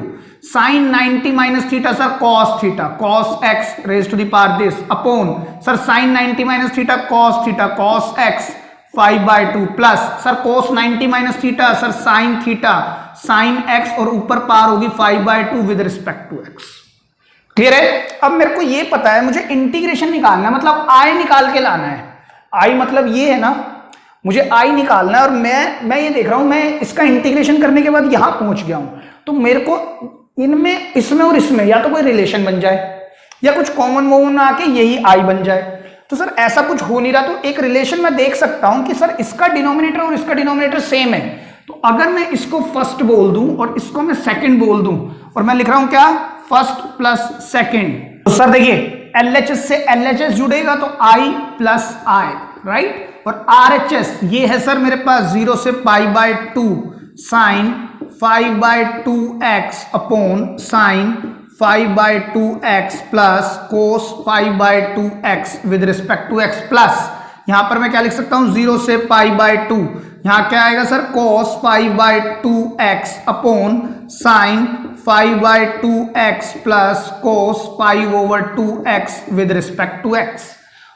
sine 90 minus theta sir cos theta, cos x raise to the power this upon sir sine 90 minus theta cos x 5/2 plus sir cos 90 minus theta sir sine theta sine x, और ऊपर पार होगी 5/2 with respect to x. Clear है? अब मेरे को ये पता है मुझे इंटीग्रेशन निकालना है, मतलब आई निकाल के लाना है। आई मतलब ये है ना, मुझे आई निकालना है और मैं ये देख रहा हूं मैं इसका इंटीग्रेशन करने के बाद यहां पहुंच गया हूं, तो मेरे को इनमें, इसमें और इसमें या तो कोई रिलेशन बन जाए या कुछ कॉमन वॉमन आके यही आई बन जाए। तो सर ऐसा कुछ हो नहीं रहा, तो एक रिलेशन मैं देख सकता हूं कि सर इसका डिनोमिनेटर और इसका डिनोमिनेटर सेम है। तो अगर मैं इसको फर्स्ट बोल दूं और इसको मैं सेकंड बोल दूं और मैं लिख रहा हूं क्या, फर्स्ट प्लस सेकंड, तो सर देखिए LHS से LHS जुड़ेगा तो I प्लस आई, राइट। और RHS ये है सर मेरे पास 0 से π/2 sine 5/2x upon sine 5/2x plus cos 5/2x with respect to x plus, यहां पर मैं क्या लिख सकता हूं 0 से π/2, यहां क्या आएगा sir cos 5/2x upon sine 5/2x plus cos 5/2x with respect to x।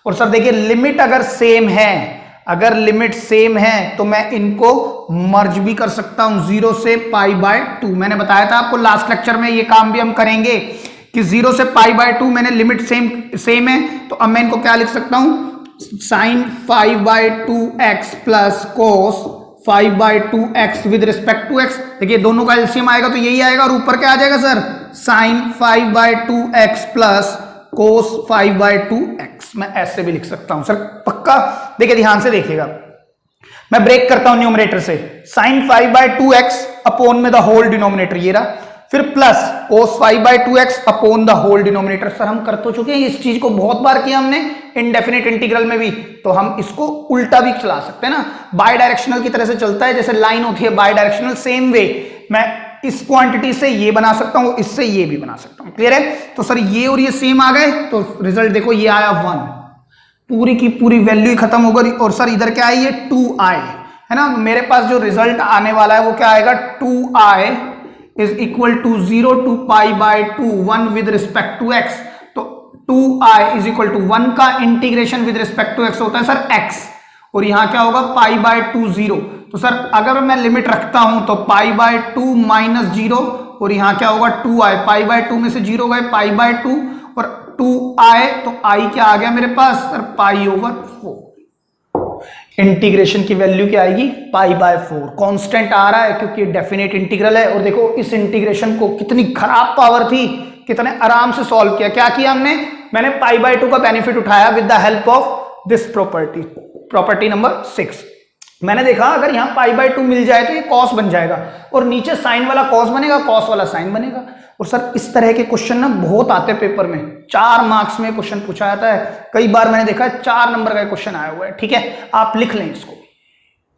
और सर देखिए लिमिट अगर सेम है, अगर लिमिट सेम है तो मैं इनको मर्ज भी कर सकता हूं 0 से π/2। मैंने बताया था आपको लास्ट लेक्चर में, ये काम भी हम करेंगे कि 0 से π/2 मैंने लिमिट सेम है, तो अब मैं इनको क्या लिख सकता हूं, sine 5/2x plus cos 5/2x with respect to x। देखिए दोनों का एलसीएम आएगा तो यही आएगा, और ऊपर क्या आ जाएगा sir, sign 5/2x plus cos 5/2x। मैं ऐसे भी लिख सकता हूं सर, पक्का? देखिए ध्यान से देखिएगा, मैं ब्रेक करता हूं न्यूमरेटर से, साइन 5/2x अपॉन में द होल डिनोमिनेटर ये रहा, फिर plus cos 5/2x upon the whole denominator. Sir हम कर तो चुके हैं इस चीज को, बहुत बार किया हमने इनडेफिनेट इंटीग्रल में भी, तो हम इसको उल्टा भी चला सकते हैं ना, बाय डायरेक्शनल की तरह से चलता है, जैसे लाइन होती है बाय डायरेक्शनल, सेम वे मैं इस क्वांटिटी से ये बना सकता हूं, इससे ये भी बना सकता हूं। क्लियर है? तो सर ये और ये सेम आ गए, तो रिजल्ट देखो ये आया 1, पूरी की पूरी वैल्यू ही खत्म हो गई। और सर इधर क्या है, ये 2i है ना, मेरे पास जो रिजल्ट आने वाला है वो क्या आएगा, 2i is equal to 0 to π/2 1 with respect to x। तो 2i इज इक्वल टू 1 का integration with respect to x होता है सर x, और यहां क्या होगा π/2 0। तो सर अगर मैं लिमिट रखता हूं तो π/2 माइनस 0, और यहां क्या होगा 2i, π/2 में से 0 गए π/2 और 2i, तो i क्या आ गया मेरे पास सर π/4। इंटीग्रेशन की वैल्यू क्या आएगी, π/4। कांस्टेंट आ रहा है क्योंकि डेफिनेट इंटीग्रल है। और देखो इस इंटीग्रेशन को कितनी खराब पावर थी, कितने आराम से सॉल्व किया। क्या किया हमने, मैंने π/2 का बेनिफिट उठाया with the help of this property number 6। मैंने देखा अगर यहां π/2 मिल जाए तो ये कॉस बन जाएगा, और नीचे साइन वाला कॉस बनेगा, कॉस वाला साइन बनेगा। और सर इस तरह के क्वेश्चन ना बहुत आते हैं पेपर में, 4 मार्क्स में क्वेश्चन पूछा जाता है, कई बार मैंने देखा है 4 नंबर का क्वेश्चन आया हुआ है। ठीक है, आप लिख लें इसको।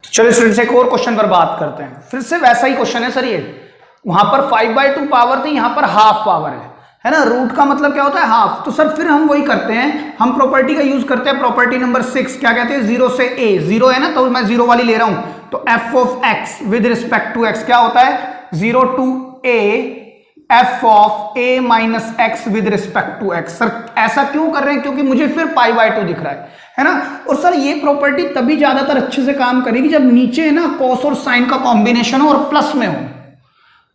चलिए स्टूडेंट्स एक और क्वेश्चन पर बात करते हैं, फिर से वैसा ही क्वेश्चन है सर ये, वहां पर 5/2 पावर थी, यहां पर हाफ पावर है ना, रूट का मतलब क्या होता है हाफ। तो सर फिर हम वही करते हैं, हम प्रॉपर्टी का यूज करते हैं, प्रॉपर्टी नंबर 6, क्या कहते हैं, 0 से a, 0 है ना तो मैं 0 वाली ले रहा हूं, तो f of x with respect to x क्या होता है, 0 to a f of a minus x with respect to x। Sir ऐसा क्यों कर रहे हैं, क्योंकि मुझे फिर π/2 दिख रहा है ना। और सर ये प्रॉपर्टी तभी ज्यादातर अच्छे से काम करेगी जब नीचे है ना कॉस और साइन का कॉम्बिनेशन हो और प्लस में हो,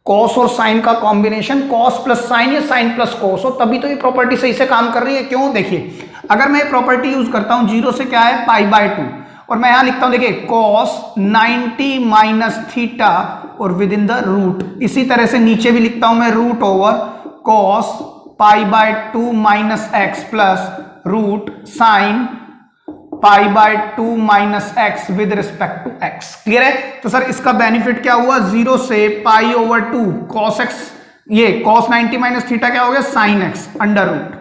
कॉस और साइन का कॉम्बिनेशन, कॉस प्लस साइन या साइन प्लस कॉस हो, तभी तो ये प्रॉपर्टी सही से काम कर रही है। क्यों, देखिए अगर मैं ये प्रॉपर्टी यूज करता हूं 0 से क्या है π/2, और मैं यहां लिखता हूं देखिए cos 90 माइनस थीटा और विद इन द रूट, इसी तरह से नीचे भी लिखता हूं मैं root over cos π/2 minus x plus root sine π/2 minus x with respect to x. Clear है? तो सर इसका बेनिफिट क्या हुआ, 0 से π/2 cos x, ये cos 90 माइनस थीटा क्या हो गया साइन x अंडर रूट,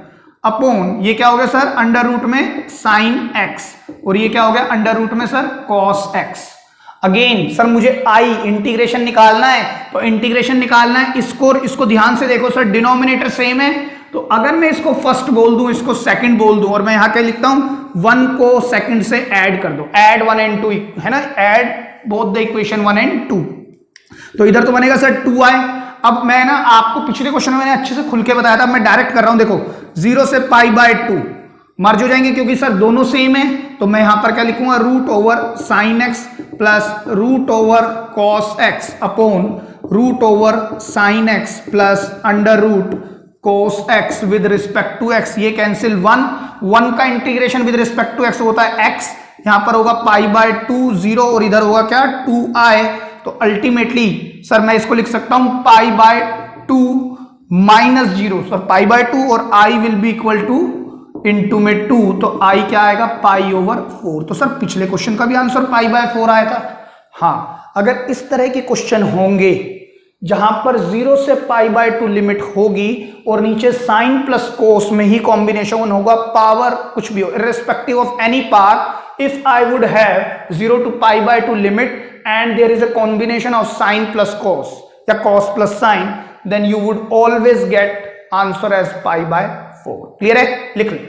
अपॉन ये क्या हो गया सर अंडर रूट में साइन x, और ये क्या हो गया अंडर रूट में sir cos x। Again sir मुझे आई इंटीग्रेशन निकालना है, तो इंटीग्रेशन निकालना है इसको ध्यान से देखो सर, डिनोमिनेटर सेम है, तो अगर मैं इसको फर्स्ट बोल दूं, इसको सेकंड बोल दूं, और मैं यहां क्या लिखता हूं 1 को सेकंड से ऐड कर दो, ऐड 1 and 2 है ना, add both the equation 1 and 2, तो इधर तो बनेगा सर 2i। अब मैं ना आपको पिछले क्वेश्चन में मैंने अच्छे से खुल के बताया था, मैं डायरेक्ट कर रहा हूं, देखो 0 से π/2 मर्ज हो जाएंगे क्योंकि सर दोनों सेम है, तो मैं यहां पर क्या लिखूंगा root over sine x plus root over cos x upon root over sine x plus under root cos x with respect to x, ये कैंसिल 1 का integration with respect to x होता है x, यहां पर होगा पाई बाय 2 0 और इधर होगा क्या 2i। तो अल्टीमेटली सर मैं इसको लिख सकता हूं पाई by 2 minus 0, sir pi by 2 और i will be equal two into में 2, तो i क्या आएगा पाई ओवर 4। तो सर पिछले क्वेश्चन का भी आंसर पाई बाय 4 आया था। हाँ, अगर इस तरह के क्वेश्चन होंगे जहां पर 0 से पाई बाय 2 लिमिट होगी और नीचे साइन प्लस कोस में ही कॉम्बिनेशन होगा, पावर कुछ भी हो, irrespective of any power, if I would have 0 to pi by 2 limit and there is a combination of sine plus cos या cos plus sine, then you would always get answer as pi by 4। Clear है? लिख लें।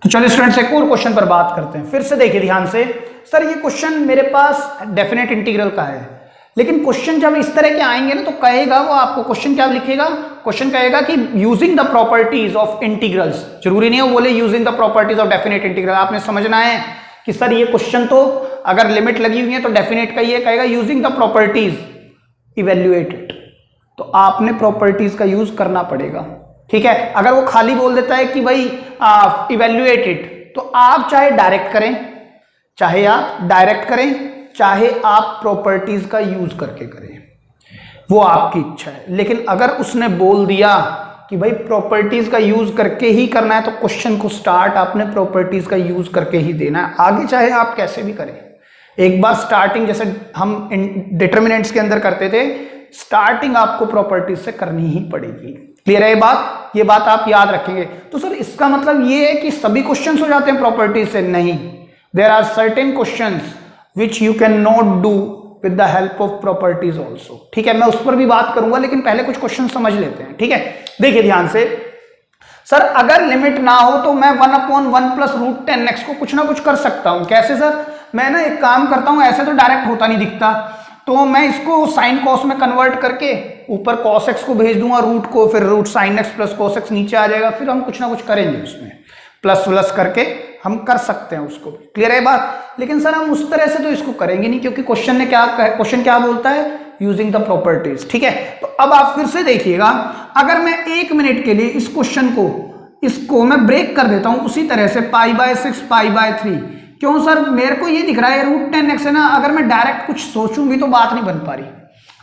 तो चलिए students एक और question पर बात करते हैं। फिर से देखिए ध्यान से, सर ये क्वेश्चन मेरे पास डेफिनेट इंटीग्रल का है, लेकिन क्वेश्चन जब इस तरह के आएंगे ना तो कहेगा वो आपको, क्वेश्चन क्या लिखेगा, क्वेश्चन कहेगा कि using the properties of integrals, जरूरी नहीं है वो बोले using the properties of definite integral. आपने समझना है कि सर ये क्वेश्चन तो अगर लिमिट लगी हुई है तो डेफिनेट का ये कहेगा using the properties evaluate it, तो आपने प्रॉपर्टीज का यूज करना पड़ेगा। ठीक है, अगर वो खाली बोल देता है कि भाई इवेल्युएट इट, तो आप चाहे डायरेक्ट करें, चाहे आप प्रॉपर्टीज का यूज करके करें, वो आपकी इच्छा है। लेकिन अगर उसने बोल दिया कि भाई प्रॉपर्टीज का यूज करके ही करना है, तो क्वेश्चन को स्टार्ट आपने प्रॉपर्टीज का यूज करके ही देना है, आगे चाहे आप कैसे भी करें। एक बार स्टार्टिंग जैसे हम डिटर्मिनेंट्स के अंदर करते थे, स्टार्टिंग आपको प्रॉपर्टीज से करनी ही पड़ेगी। क्लियर है ये बात आप याद रखेंगे। तो सर इसका मतलब ये है कि सभी क्वेश्चंस हो जाते हैं प्रॉपर्टीज से? नहीं, there are certain questions which you cannot do with the help of properties also। ठीक है, मैं उस पर भी बात करूंगा, लेकिन पहले कुछ क्वेश्चन समझ लेते हैं। ठीक है, देखिए ध्यान से, सर अगर लिमिट ना हो तो मैं 1/1 प्लस रूट 10x को कुछ ना कुछ कर सकता हूं। कैसे सर? मैं ना एक काम करता हूं, ऐसे तो डायरेक्ट होता नहीं दिखता, तो मैं इसको साइन कॉस में कन्वर्ट करके ऊपर कॉस एक्स को भेज दूंगा रूट को, फिर root sine x plus cos x नीचे आ जाएगा, फिर हम कुछ ना कुछ करेंगे उसमें, प्लस प्लस करके हम कर सकते हैं उसको। क्लियर है बात? लेकिन सर हम उस तरह से तो इसको करेंगे नहीं, क्योंकि क्वेश्चन क्या बोलता है, यूजिंग द प्रॉपर्टीज। ठीक है, तो अब आप फिर से देखिएगा, अगर मैं 1 मिनट के लिए इस क्वेश्चन को इसको मैं ब्रेक कर देता हूं उसी तरह से पाई बाय 6 पाई बाय 3, क्यों सर? मेरे को ये दिख रहा है रूट 10x है ना, अगर मैं डायरेक्ट कुछ सोचूंगी तो बात नहीं बन पा रही,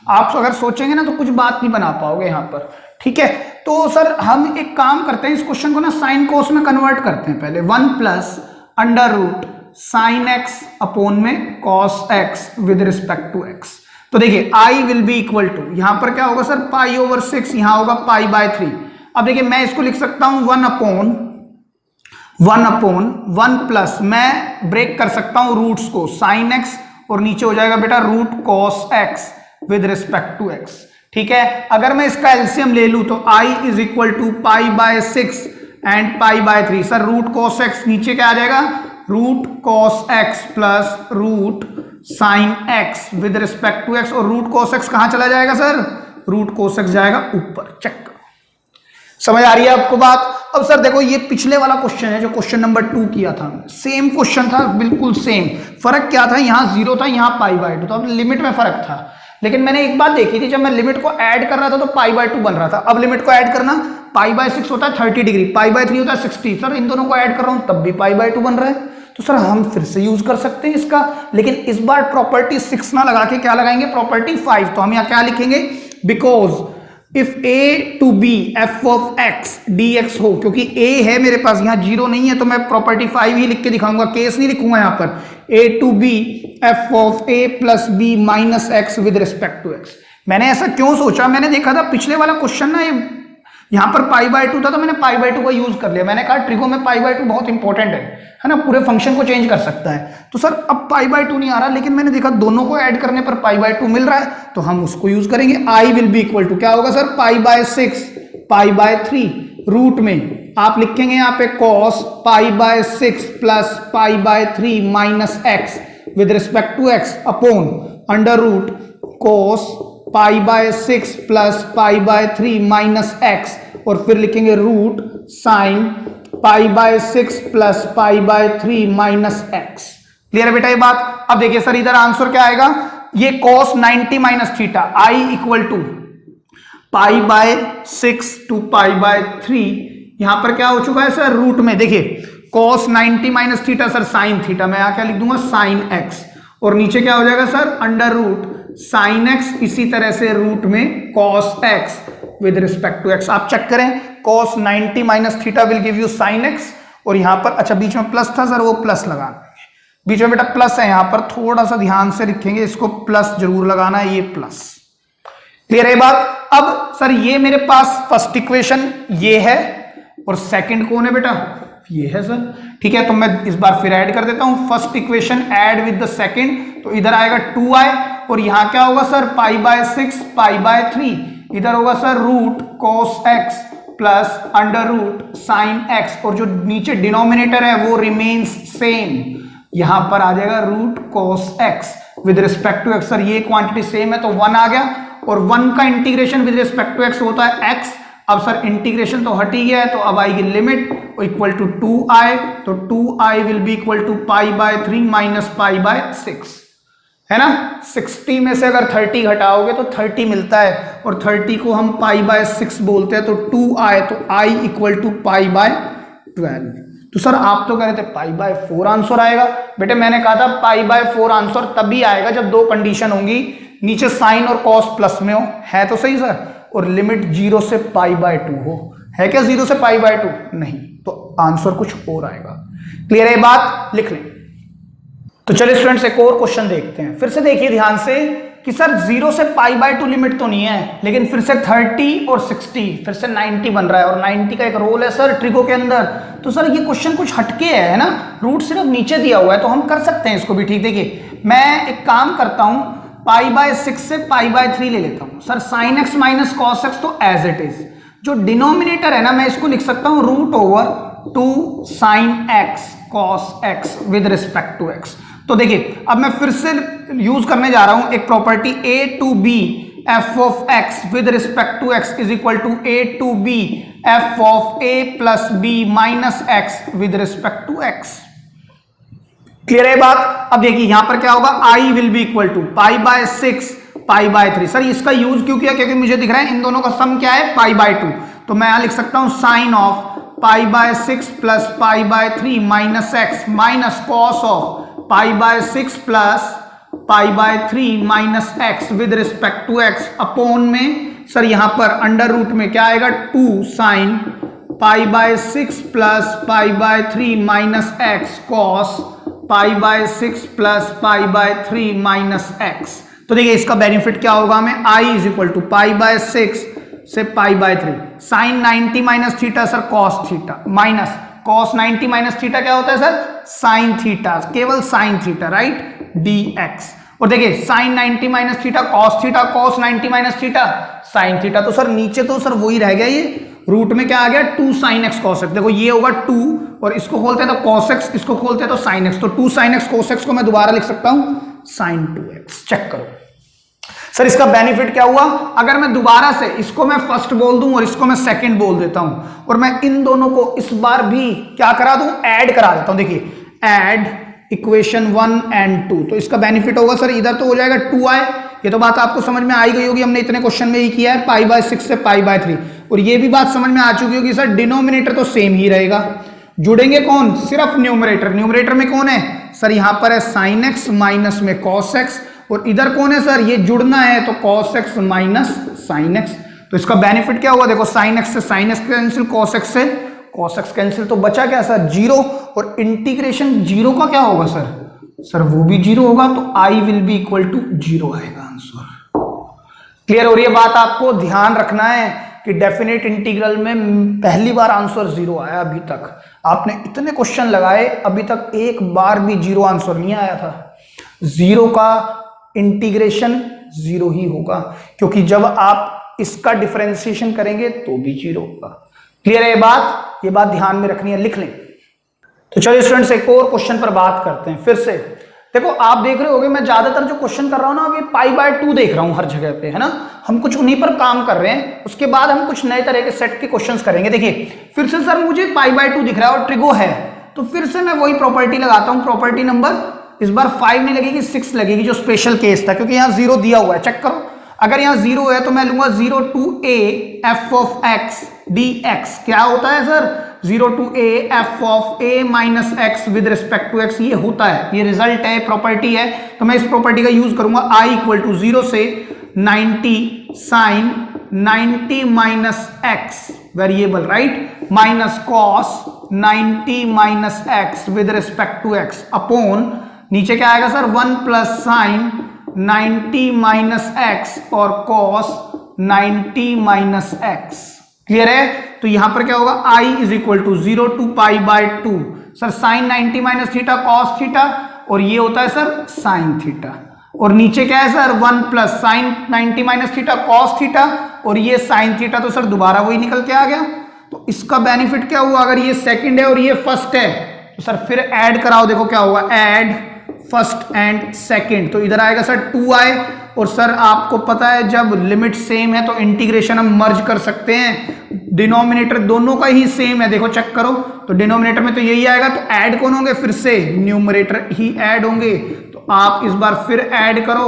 आप अगर सोचेंगे ना तो कुछ बात नहीं बना पाओगे यहां पर। ठीक है, तो सर हम एक काम करते हैं, इस क्वेश्चन को ना साइन कोस में कन्वर्ट करते हैं पहले, 1 plus under root sine x upon में cos x with respect to x. तो देखिए I will be equal to, यहां पर क्या होगा सर पाई ओवर 6, यहां होगा पाई बाय 3। अब देखिए मैं इसको लिख सकता हूं 1 अपॉन 1 प्लस, मैं ब्रेक कर सकता हूं रूट्स को, साइन एक्स और नीचे हो जाएगा बेटा root cos x with respect to x. ठीक है, अगर मैं इसका एलसीएम ले लूं तो i is equal to pi by 6 and pi by 3। Sir root cos x नीचे क्या आ जाएगा, root cos x plus root sine x with respect to x, और रूट कॉस एक्स कहां चला जाएगा सर, रूट कॉस एक्स जाएगा ऊपर। चेक, समझ आ रही है आपको बात? अब सर देखो ये पिछले वाला क्वेश्चन है जो क्वेश्चन नंबर 2 किया था, सेम क्वेश्चन था, बिल्कुल सेम। फर्क क्या था, यहां 0 था, यहां पाई बाय 2 था, अब लिमिट में फर्क था। लेकिन मैंने एक बात देखी थी, जब मैं लिमिट को ऐड कर रहा था तो पाई बाय 2 बन रहा था, अब लिमिट को ऐड करना, पाई बाय 6 होता है 30 डिग्री, पाई बाय 3 होता है 60, सर इन दोनों को ऐड कर रहा हूं तब भी पाई बाय 2 बन रहा है। तो सर हम फिर से यूज कर सकते हैं इसका, लेकिन इस बार प्रॉपर्टी 6 ना लगा के क्या लगाएंगे, प्रॉपर्टी 5। तो हम यहाँ क्या लिखेंगे, because if a to b f of x dx हो, क्योंकि a है मेरे पास, यहाँ 0 नहीं है, तो मैं प्रॉपर्टी 5 ही लिख के दिखाऊंगा, केस नहीं लिखूंगा यहाँ पर, a to b f of a plus b minus x with respect to x। मैंने ऐसा क्यों सोचा, मैंने देखा था पिछले वाला क्वेश्चन ना, ये यहाँ पर पाई बाय 2 था, तो मैंने पाई बाय 2 का यूज कर लिया। मैंने कहा ट्रिगो में पाई बाय 2 बहुत इंपॉर्टेंट है ना, पूरे फंक्शन को चेंज कर सकता है। तो सर अब पाई बाय 2 नहीं आ रहा, लेकिन मैंने देखा दोनों को ऐड करने पर पाई बाय 2 मिल रहा है, तो हम उसको यूज करेंगे। I will be equal to क्या होगा sir, pi by 6 pi by 3, root में आप लिखेंगे यहाँ पे cos pi by 6 plus pi by 3 minus x with respect to x upon under root cos pi by 6 plus pi by 3 minus x, और फिर लिखेंगे root sine pi by 6 plus pi by 3 minus x. Clear है बेटा ये बात? अब देखिए sir इधर आंसर क्या आएगा, ये cos 90 minus theta, I equal to pi by 6 to pi by 3, यहां पर क्या हो चुका है सर, रूट में देखिए cos 90 minus theta sir sine theta, मैं यहां क्या लिख दूंगा साइन x, और नीचे क्या हो जाएगा sir under root sine x, इसी तरह से रूट में cos x with respect to x। आप चेक करें cos 90 minus theta will give you sine x, और यहां पर अच्छा बीच में प्लस था सर, वो प्लस लगा देंगे, बीच में बेटा प्लस है, यहां पर थोड़ा सा ध्यान से लिखेंगे, इसको प्लस जरूर लगाना है, ये प्लस। क्लियर है बात। अब सर ये मेरे पास फर्स्ट इक्वेशन ये है, और सेकंड कौन है बेटा, ये है सर, ठीक है। तो मैं इस बार फिर ऐड कर देता हूं, first equation add with the second, तो इधर आएगा 2i, और यहां क्या होगा sir pi by 6 pi by 3, इधर होगा sir root cos x plus under root sine x, और जो नीचे डिनोमिनेटर है वो रिमेन्स सेम, यहां पर आ जाएगा root cos x with respect to x। Sir ये क्वांटिटी सेम है तो 1 आ गया, और 1 का integration with respect to x होता है x। अब सर इंटीग्रेशन तो हट ही गया है, तो अब आएगी लिमिट इक्वल टू 2i, तो 2i will be equal to pi by 3 minus pi by 6, है ना। 60 में से अगर 30 घटाओगे तो 30 मिलता है, और 30 को हम पाई बाय 6 बोलते हैं, तो 2i, तो i equal to pi by 12। तो सर आप तो कह रहे थे पाई बाय 4 आंसर आएगा, बेटे मैंने कहा था पाई बाय 4 आंसर तभी आएगा जब दो कंडीशन होंगी, नीचे साइन और कॉस प्लस में हो, है तो सही सर, और लिमिट 0 से पाई बाय 2 हो, है क्या 0 से पाई बाय 2 नहीं, तो आंसर कुछ और आएगा। क्लियर है बात, लिख लें। तो चलिए स्टूडेंट्स एक और क्वेश्चन देखते हैं, फिर से देखिए ध्यान से कि सर 0 से पाई बाय 2 लिमिट तो नहीं है, लेकिन फिर से 30 और 60 फिर से 90 बन रहा है, और 90 का एक रोल है सर ट्रिगो के अंदर। तो सर ये क्वेश्चन कुछ हटके है ना, रूट सिर्फ नीचे दिया हुआ है, तो हम कर सकते हैं इसको भी, ठीक। देखिए मैं एक काम करता हूं, पाई बाय 6 से पाई बाय 3 ले लेता हूं sir, sine x minus cos x तो एज इट इज, जो डिनोमिनेटर है ना मैं इसको लिख सकता हूं root over 2 sine x cos x with respect to x. तो देखिए अब मैं फिर से यूज करने जा रहा हूं एक property a to b f of x with respect to x is equal to a to b f of a plus b minus x with respect to x। Clear है बात। अब देखिए यहां पर क्या होगा, i will be equal to pi by 6 pi by 3। Sir इसका use क्यों किया, क्योंकि मुझे दिख रहा है इन दोनों का सम क्या है पाई बाय 2, तो मैं यहां लिख सकता हूं sine of pi by 6 plus pi by 3 minus x minus cos of pi by 6 plus pi by 3 minus x with respect to x upon में सर यहां पर अंडर रूट में क्या आएगा 2 sine pi by 6 plus pi by 3 minus x cos pi by 6 plus pi by 3 minus x. तो देखिए इसका benefit क्या होगा हमें, i is equal to pi by 6 से pi by 3 sine 90 minus theta sir cos theta minus cos 90 minus theta क्या होता है सर साइन थीटा, केवल साइन थीटा राइट dx। और देखिए sine 90 minus theta cos 90 minus theta sine theta, तो sir नीचे तो सर वही रह गया, ये रूट में क्या आ गया 2 साइन एक्स कॉस एक्स। देखो ये होगा 2 और इसको खोलते हैं तो कॉस एक्स, इसको खोलते हैं तो साइन एक्स, तो 2 साइन एक्स कॉस एक्स को मैं दोबारा लिख सकता हूं साइन 2x। चेक करो सर इसका बेनिफिट क्या हुआ, अगर मैं दोबारा से इसको मैं फर्स्ट बोल दूं और इसको मैं सेकंड बोल देता हूं, और मैं इन दोनों को इस बार भी क्या करा दूं ऐड करा देता हूं, देखिए ऐड इक्वेशन 1 एंड 2, तो इसका बेनिफिट होगा सर इधर तो हो जाएगा 2i, ये तो बात आपको समझ में आई गई होगी, हमने इतने क्वेश्चन में ही किया है पाई बाय 6 से पाई बाय 3, और ये भी बात समझ में आ चुकी होगी सर डिनोमिनेटर तो सेम ही रहेगा, जुड़ेंगे कौन सिर्फ न्यूमरेटर, न्यूमरेटर में कौन है सर यहां पर है साइन एक्स माइनस में कॉस एक्स, और इधर कौन है सर ये जुड़ना है तो cos x minus sine x. तो इसका बेनिफिट क्या हुआ, देखो साइन एक्स से sine x cancel, cos x से cos x कैंसिल, तो बचा क्या सर 0, और इंटीग्रेशन 0 का क्या होगा सर वो भी 0 होगा, तो i will be equal to 0 आएगा आंसर। क्लियर हो रही है बात, आपको ध्यान रखना है कि डेफिनेट इंटीग्रल में पहली बार आंसर 0 आया, अभी तक आपने इतने क्वेश्चन लगाए अभी तक एक बार भी 0 आंसर नहीं आया था। 0 का इंटीग्रेशन 0 ही होगा, क्योंकि जब आप इसका डिफरेंशिएशन करेंगे तो भी 0 होगा। क्लियर है ये बात ध्यान में रखनी है, लिख लें। तो चलिए स्टूडेंट्स एक और क्वेश्चन पर बात करते हैं फिर से। देखो आप देख रहे होगे मैं ज्यादातर जो क्वेश्चन कर रहा हूं ना अभी पाई बाय 2 देख रहा हूं हर जगह पे, है ना, हम कुछ उन्हीं पर काम कर रहे हैं, उसके बाद हम कुछ नए तरह के सेट के क्वेश्चंस करेंगे। देखिए फिर से सर मुझे पाई बाय 2 दिख रहा है और ट्रिगो है, तो फिर से मैं वही प्रॉपर्टी लगाता हूं, प्रॉपर्टी नंबर इस बार 5 नहीं लगेगी 6 लगेगी, जो स्पेशल केस था, क्योंकि यहां 0 दिया हुआ है। चेक करो अगर यहाँ 0 है तो मैं लूंगा 0 to a f of x dx। क्या होता है sir? 0 to a f of a minus x with respect to x, ये होता है, ये रिजल्ट है, प्रॉपर्टी है। तो मैं इस प्रॉपर्टी का यूज करूंगा। I इक्वल टू 0 से 90 sine 90 minus x variable, right, minus cos 90 minus x with respect to x upon नीचे क्या आएगा sir? 1 plus sine 90 minus x और कॉस 90 माइनस एक्स। क्लियर है? तो यहां पर क्या होगा? I is equal to 0 to pi by 2 sir sine 90 minus theta cos theta, और ये होता है सर साइन थीटा, और नीचे क्या है sir? 1 plus sine 90 minus theta cos theta, और ये साइन थीटा, तो सर दोबारा वही निकल के आ गया। तो इसका बेनिफिट क्या हुआ? अगर ये सेकंड है और ये फर्स्ट है तो सर फिर ऐड कराओ, देखो क्या होगा? ऐड फर्स्ट एंड सेकंड, तो इधर आएगा सर 2i, और सर आपको पता है जब लिमिट सेम है तो इंटीग्रेशन हम मर्ज कर सकते हैं, डिनोमिनेटर दोनों का ही सेम है, देखो चेक करो, तो डिनोमिनेटर में तो यही आएगा, तो ऐड कौन होंगे? फिर से न्यूमरेटर ही ऐड होंगे। तो आप इस बार फिर ऐड करो,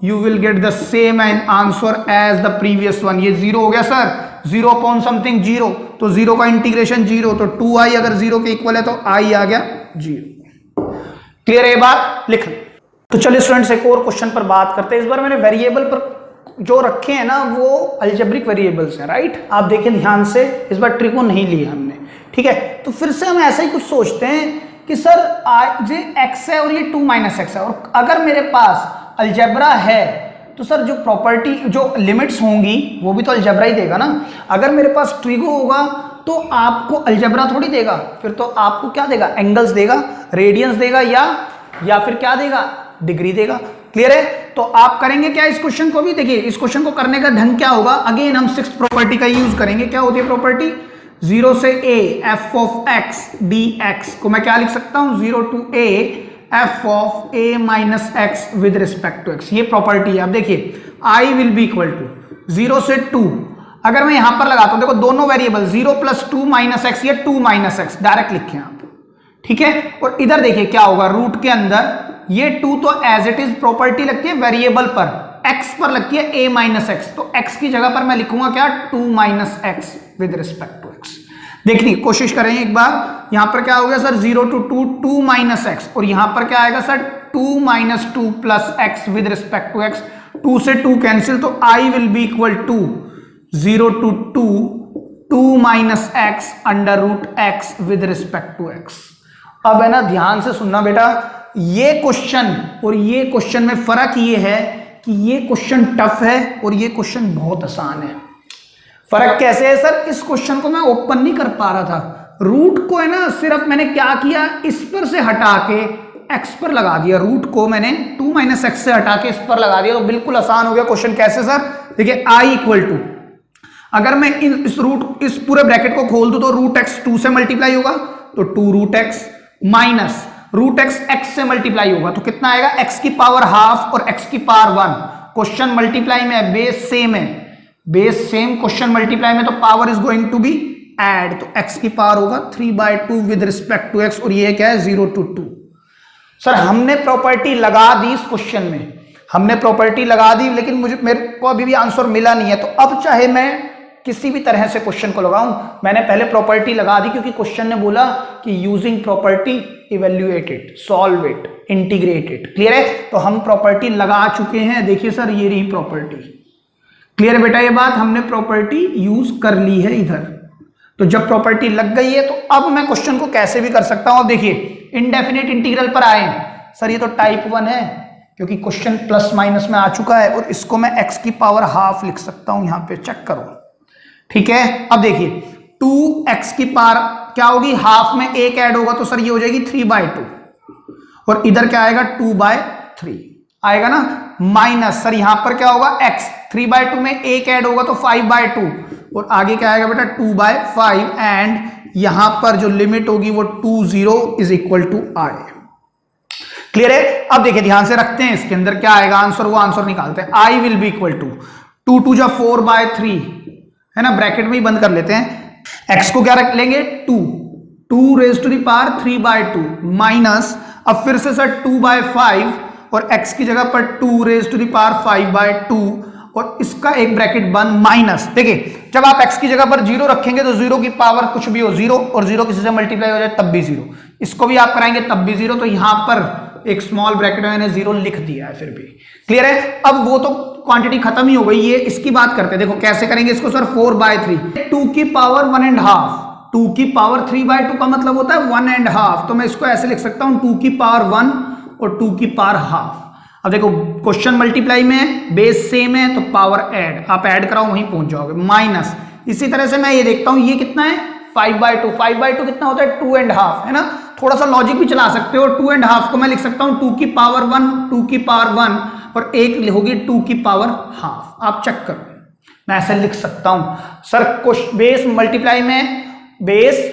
you will get the same answer as the previous one. ये 0 हो गया सर, 0 अपॉन समथिंग 0, तो 0 का इंटीग्रेशन 0, तो 2i अगर 0 के इक्वल है तो i आ गया 0। क्लियर है ये बात? लिख लो। तो चलिए स्टूडेंट्स एक और क्वेश्चन पर बात करते हैं। इस बार मैंने वेरिएबल पर जो रखे हैं ना वो अलजेब्रिक वेरिएबल्स हैं, राइट। आप देखें ध्यान से, इस बार ट्रिको नहीं लिया हमने, ठीक है। तो फिर से हम ऐसा ही कुछ सोचते हैं कि सर ये x है और ये 2 माइनस एक्स है, और अगर मेरे पास अलजेब्रा है तो सर जो प्रॉपर्टी जो लिमिट्स होंगी वो भी तो अलजेब्रा ही देगा ना। अगर मेरे पास ट्रिगो होगा तो आपको अलजेब्रा थोड़ी देगा, फिर तो आपको क्या देगा? एंगल्स देगा, रेडियंस देगा, या फिर क्या देगा? डिग्री देगा। क्लियर है? तो आप करेंगे क्या इस क्वेश्चन को भी? देखिए इस क्वेश्चन को करने का ढंग क्या होगा? अगेन हम 6th प्रॉपर्टी का यूज करेंगे। क्या होती है प्रॉपर्टी? 0 से a f of x dx को मैं क्या लिख सकता हूं? 0 to a f of a minus x with respect to x, ये प्रॉपर्टी है। अब देखिए I will be equal to 0 से 2, अगर मैं यहां पर लगाता हूं, देखो दोनों वेरिएबल 0 प्लस 2 माइनस एक्स, ये 2 माइनस एक्स डायरेक्ट लिखे आप, ठीक है। और इधर देखिए क्या होगा? रूट के अंदर ये 2 तो एज इट इज प्रॉपर्टी लगती है वेरिएबल पर, x पर लगती है a माइनस एक्स, तो x की जगह पर मैं लिखूंगा क्या? 2 minus x with respect to x। देखने की कोशिश करें एक बार, यहां पर क्या हो गया सर? 0 to 2 2 माइनस एक्स, और यहां पर क्या आएगा sir? 2 minus 2 plus x with respect to x। 2 से 2 कैंसिल, तो I will be equal to 0 to 2 minus x under root x with respect to x। अब है ना, ध्यान से सुनना बेटा, ये क्वेश्चन और ये क्वेश्चन में फर्क ये है कि ये क्वेश्चन टफ है और ये क्वेश्चन बहुत आसान है। फर्क कैसे है सर? इस क्वेश्चन को मैं ओपन नहीं कर पा रहा था, रूट को है ना सिर्फ मैंने क्या किया, इस पर से हटा के x पर लगा दिया, रूट को मैंने 2 माइनस एक्स से हटा के इस पर लगा दिया, तो बिल्कुल आसान हो गया क्वेश्चन। कैसे सर? देखिए I इक्वल टू, अगर मैं इस पूरे ब्रैकेट को खोल दूं तो रूट एक्स 2 से मल्टीप्लाई होगा, तो 2 root x minus root x x से मल्टीप्लाई होगा, तो कितना आएगा? एक्स की पावर हाफ और एक्स की पावर 1। क्वेश्चन मल्टीप्लाई में है, बेस सेम है, बेस सेम, क्वेश्चन मल्टीप्लाई में तो power is going to be add, तो एक्स की पावर होगा 3/2 विद रिस्पेक्ट टू एक्स, और ये क्या है? 0 to 2। सर हमने प्रॉपर्टी लगा दी इस क्वेश्चन में, हमने प्रॉपर्टी लगा दी, लेकिन मेरे को अभी भी आंसर मिला नहीं है। तो अब चाहे मैं किसी भी तरह से क्वेश्चन को लगाऊं, मैंने पहले प्रॉपर्टी लगा दी क्योंकि क्वेश्चन ने बोला कि using property evaluate it, solve it, integrate it. Clear है? तो हम प्रॉपर्टी लगा चुके हैं। देखिए सर ये रही प्रॉपर्टी। क्लियर है बेटा? ये बात हमने प्रॉपर्टी यूज कर ली है इधर। तो जब प्रॉपर्टी लग गई है तो अब मैं क्वेश्चन को कैसे भी कर सकता हूं। अब देखिए इनडेफिनेट इंटीग्रल पर आए, सर ये तो टाइप 1 है क्योंकि क्वेश्चन प्लस माइनस में आ चुका है, और इसको मैं एक्स की पावर हाफ लिख सकता हूं, यहां पे चेक करो, ठीक है। अब देखिए 2x की पावर क्या होगी? हाफ में 1 ऐड होगा तो सर ये हो जाएगी 3/2, और इधर क्या आएगा? 2/3 आएगा ना, माइनस सर यहां पर क्या होगा? x 3/2 में 1 ऐड होगा तो 5/2, और आगे क्या आएगा बेटा? 2/5, एंड यहां पर जो लिमिट होगी वो 2 0 is equal to I। Clear है? अब देखिए ध्यान से रखते हैं, इसके अंदर क्या आएगा आंसर, वो आंसर निकालते हैं। I will be equal to 2 2 जा 4/3 है ना, ब्रैकेट में ही बंद कर लेते हैं। x को क्या रख लेंगे? 2 raise to the power 3/2 minus, अब फिर से सर 2/5, और x की जगह पर 2 रेज टू द पावर 5/2, और इसका एक ब्रैकेट बंद माइनस। देखिए जब आप x की जगह पर 0 रखेंगे तो 0 की पावर कुछ भी हो 0 और 0 किसी से मल्टीप्लाई हो जाए तब भी 0, इसको भी आप कराएंगे तब भी 0, तो यहां पर एक स्मॉल ब्रैकेट में मैंने 0 लिख दिया है फिर भी। क्लियर है? अब वो तो क्वांटिटी खत्म ही हो गई, ये इसकी बात करते हैं। देखो कैसे करेंगे इसको सर, 4/3 2 की पावर 1.5, 2 की पावर 3/2 का मतलब होता है 1.5, तो मैं इसको ऐसे लिख सकता हूं 2 की पावर 1 और 2 की पावर हाफ। अब देखो क्वेश्चन मल्टीप्लाई में है, बेस सेम है तो पावर ऐड, आप ऐड कराओ वहीं पहुंच जाओगे, माइनस। इसी तरह से मैं ये देखता हूं ये कितना है 5/2, 5/2 कितना होता है 2.5, है ना? थोड़ा सा लॉजिक भी चला सकते हो, 2.5 को मैं लिख सकता हूं 2 की पावर 1, 2 की पावर 1 और एक होगी 2 की पावर हाफ। आप चेक करो, मैं ऐसे लिख सकता हूं सर बेस मल्टीप्लाई में बेस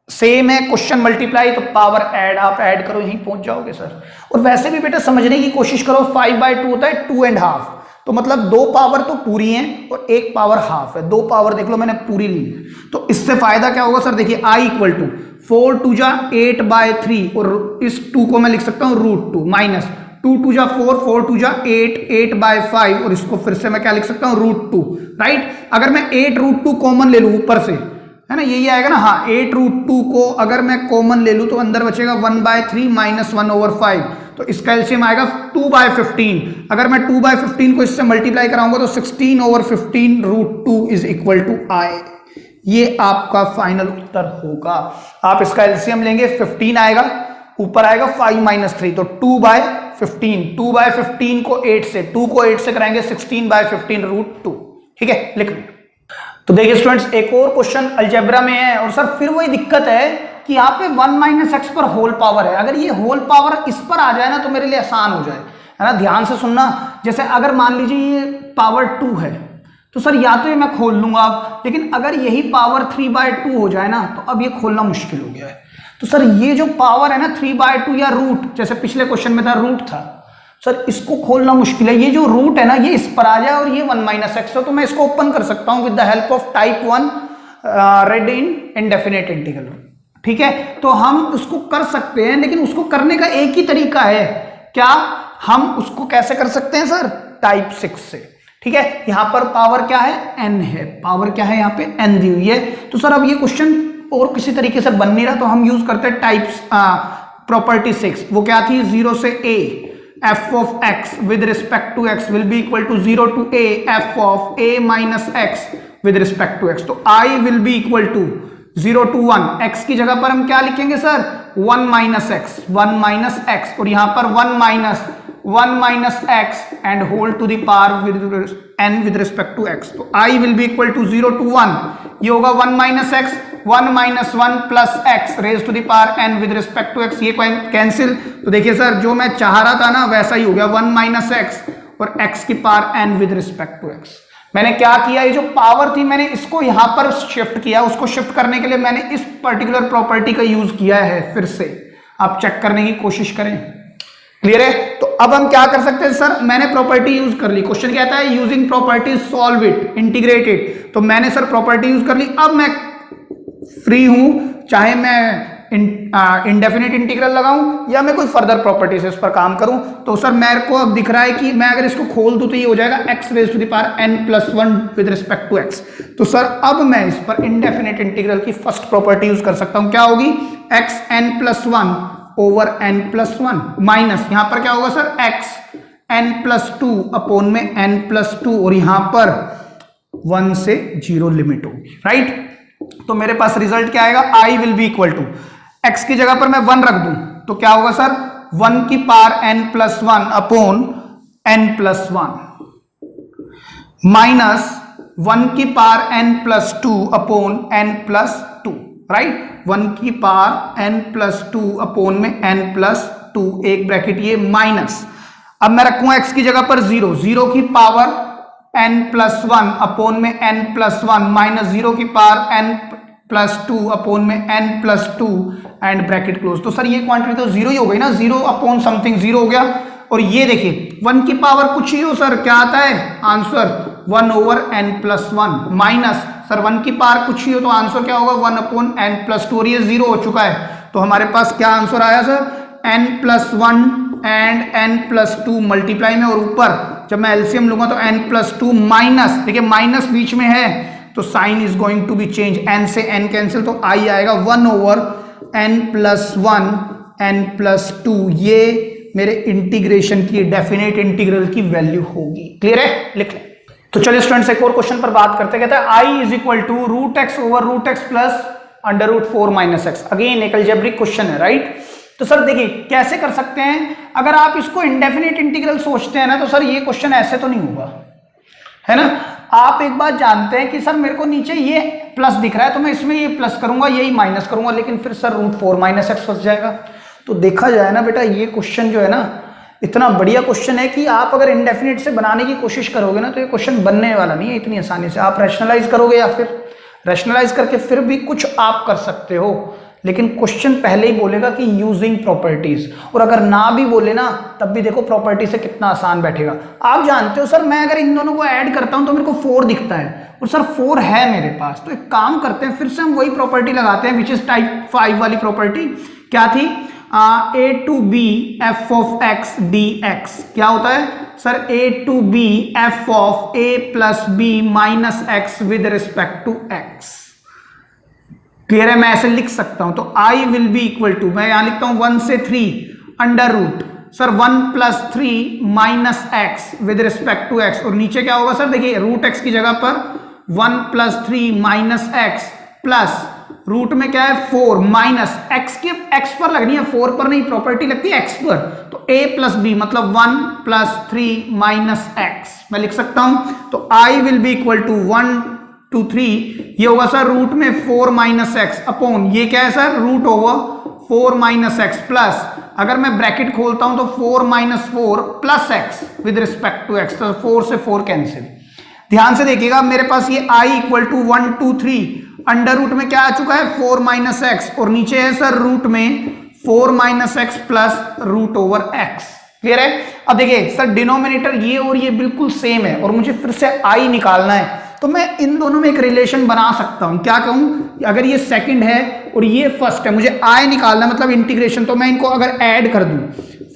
सेम है, क्वेश्चन मल्टीप्लाई तो पावर ऐड, आप ऐड करो यहीं पहुंच जाओगे सर। और वैसे भी बेटा समझने की कोशिश करो, 5/2 होता है 2.5, तो मतलब 2 पावर तो पूरी है और 1 पावर हाफ है, 2 पावर देख लो मैंने पूरी ली है। तो इससे फायदा क्या होगा सर, देखिए i इक्वल टू 4 2 जा 8/3 और इस 2 को मैं लिख सकता हूं √2 माइनस 2 2 जा 4, 4 2 जा 8, 8/5 और इसको फिर से मैं क्या लिख सकता हूं √2, राइट? अगर मैं 8√2 कॉमन ले लूं ऊपर से, है ना, यही आएगा ना, हाँ 8√2 को अगर मैं कॉमन ले लूं तो अंदर बचेगा 1/3 माइनस 1/5, तो इसका एलसीएम आएगा 2/15। अगर मैं 2/15 को इससे मल्टीप्लाई कराऊंगा तो 16/15 √2 इज इक्वल टू i। ये आपका फाइनल उत्तर होगा। आप इसका एलसीएम लेंगे 15 आएगा, ऊपर आएगा 5 - 3, तो 2/15, 2/15 को 8 से, 2 को 8 से कराएंगे 16/15 √2। ठीक है, लिख लो। तो देखिए स्टूडेंट्स एक और क्वेश्चन अलजेब्रा में है और सर फिर वही दिक्कत है कि यहाँ पे 1 - x पर होल पावर है। अगर ये होल पावर इस पर आ जाए ना तो मेरे लिए आसान हो जाए, है ना? ध्यान से सुनना। जैसे अगर मान लीजिए ये पावर 2 है तो सर या तो ये मैं खोल लूंगा अब, लेकिन अगर यही पावर 3/2 हो जाए ना तो अब ये खोलना मुश्किल हो गया है। तो सर ये जो पावर है ना 3/2 या रूट, जैसे पिछले क्वेश्चन में था रूट था, सर इसको खोलना मुश्किल है। ये जो रूट है ना ये इस पर आ जाए और ये 1 - x है, तो मैं इसको ओपन कर सकता हूं with the help of type 1 red in indefinite integral. ठीक है, तो हम उसको कर सकते हैं, लेकिन उसको करने का एक ही तरीका है। क्या हम उसको कैसे कर सकते हैं सर? टाइप 6 से। ठीक है, यहां पर पावर क्या है? n है, पावर क्या है यहाँ पे? n दी हुई है। तो सर अब ये क्वेश्चन और किसी तरीके से बन नहीं रहा, तो हम यूज करते हैं टाइप प्रॉपर्टी 6। वो क्या थी? 0 से a f of x with respect to x will be equal to 0 to a f of a minus x with respect to x। तो I will be equal to 0 to 1, x की जगह पर हम क्या लिखेंगे sir? 1 minus x, 1 minus x, और यहां पर 1 minus x and whole to the power with n with respect to x। तो I will be equal to 0 to 1, ये होगा 1 minus x, 1 minus 1 plus x raised to the power n with respect to x, ये cancel. तो देखिए sir जो मैं चाह रहा था ना वैसा ही हो गया, 1 minus x और x की power n with respect to x। मैंने क्या किया, ये जो पावर थी मैंने इसको यहां पर शिफ्ट किया, उसको शिफ्ट करने के लिए मैंने इस पर्टिकुलर प्रॉपर्टी का यूज किया है। फिर से आप चेक करने की कोशिश करें। क्लियर है? तो अब हम क्या कर सकते हैं सर? मैंने प्रॉपर्टी यूज कर ली। क्वेश्चन कहता है using property solve it integrated, तो मैंने सर प्रॉपर्टी यूज कर ली। अब मैं फ्री हूं, चाहे मैं इंडेफिनिट इंटीग्रल लगाऊं या मैं कोई फर्दर प्रॉपर्टी से इस पर काम करूं। तो सर मेरे को अब दिख रहा है कि मैं अगर इसको खोल दूं तो ये हो जाएगा x raise to the power n+1 with respect to x। तो सर अब मैं इस पर इंडेफिनिट इंटीग्रल की फर्स्ट प्रॉपर्टी यूज कर सकता हूं। क्या होगी? x n+1 over n+1 minus यहां पर क्या होगा सर? x n+2 अपॉन में n+2 और यहां पर 1 से 0 लिमिट होगी, राइट? तो मेरे पास रिजल्ट क्या आएगा? I will be equal to, x की जगह पर मैं 1 रख दूं तो क्या होगा सर? 1 की power n+1 upon n+1 minus 1 की power n+2 upon n+2, right? 1 की पावर n+2 अपॉन में n+2, एक ब्रैकेट ये माइनस। अब मैं रखूंगा x की जगह पर 0, 0 की पावर n+1 अपॉन में n+1 माइनस 0 की पावर n+2 अपॉन में n+2 एंड ब्रैकेट क्लोज। तो सर ये क्वांटिटी तो 0 ही हो गई ना, 0 अपॉन समथिंग 0 हो गया। और ये देखिए 1 की पावर कुछ ही हो सर, क्या आता है answer? 1 over n+1 minus sir 1 की पावर कुछ ही हो तो आंसर क्या होगा? 1 अपॉन n+2, और ये 0 हो चुका है। तो हमारे पास क्या आंसर आया sir? n+1 and n+2 multiply में और ऊपर जब मैं एलसीएम लूंगा तो n+2 माइनस, देखिए माइनस बीच में है तो sine is going to be change, n से n कैंसिल तो i आएगा 1/n+1 n+2, ये मेरे इंटीग्रेशन की डेफिनेट इंटीग्रल की वैल्यू होगी। क्लियर है, लिख लें। तो चलिए स्टूडेंट्स एक और क्वेश्चन पर बात करते हैं। कहता है i is equal to √x/√x plus √4 - x। Again एक अलजेब्रिक क्वेश्चन है, राइट। तो सर देखिए कैसे कर सकते हैं, अगर आप इसको इंडेफिनिट इंटीग्रल सोचते हैं ना तो सर ये क्वेश्चन ऐसे तो नहीं होगा, है ना। आप एक बात जानते हैं कि सर मेरे को नीचे ये प्लस दिख रहा है तो मैं इसमें ये प्लस करूंगा, यही माइनस करूंगा, लेकिन फिर सर √4 - x फंस जाएगा। तो देखा जाए ना बेटा, ये क्वेश्चन जो है ना इतना बढ़िया क्वेश्चन है कि आप अगर इंडेफिनिट से बनाने की कोशिश करोगे ना तो ये क्वेश्चन बनने वाला नहीं है इतनी आसानी से। आप रैशनलाइज करोगे या फिर रैशनलाइज करके फिर भी कुछ आप कर सकते हो, लेकिन क्वेश्चन पहले ही बोलेगा कि यूजिंग प्रॉपर्टीज, और अगर ना भी बोले ना तब भी देखो प्रॉपर्टी से कितना आसान बैठेगा। आप जानते हो सर मैं अगर इन दोनों को ऐड करता हूं तो मेरे को 4 दिखता है, और सर 4 है मेरे पास, तो एक काम करते हैं फिर से हम वही प्रॉपर्टी लगाते हैं विच इज टाइप 5 वाली प्रॉपर्टी। क्या थी? a to b f of x dx। क्या होता है sir? a to b f of a plus b minus x with respect to x। Clear है, मैं ऐसे लिख सकता हूं। तो i will be equal to, मैं यहां लिखता हूं 1 से 3 under root sir 1 + 3 minus x with respect to x, और नीचे क्या होगा सर? देखिए √x की जगह पर 1 + 3 माइनस x प्लस रूट में क्या है 4 माइनस x के x पर लगनी है, 4 पर नहीं, प्रॉपर्टी लगती है x पर। तो a + b मतलब 1 + 3 माइनस x मैं लिख सकता हूं। तो i will be equal to 1 to 3, ये होगा सर रूट में 4 माइनस x अपॉन ये क्या है सर? √4 माइनस x प्लस, अगर मैं ब्रैकेट खोलता हूं तो 4 - 4 plus x with respect to x, तो 4 से 4 कैंसिल। ध्यान से देखिएगा मेरे पास ये i equal to 1 2 3 under root में क्या आ चुका है 4 माइनस x, और नीचे है सर रूट में 4 minus x plus √x। Clear है। अब देखिए सर डिनोमिनेटर ये और ये बिल्कुल सेम है और मुझे फिर से i निकालना है, तो मैं इन दोनों में एक रिलेशन बना सकता हूं। क्या कहूं? अगर ये सेकंड है और ये फर्स्ट है, मुझे i निकालना मतलब इंटीग्रेशन, तो मैं इनको अगर ऐड कर दूं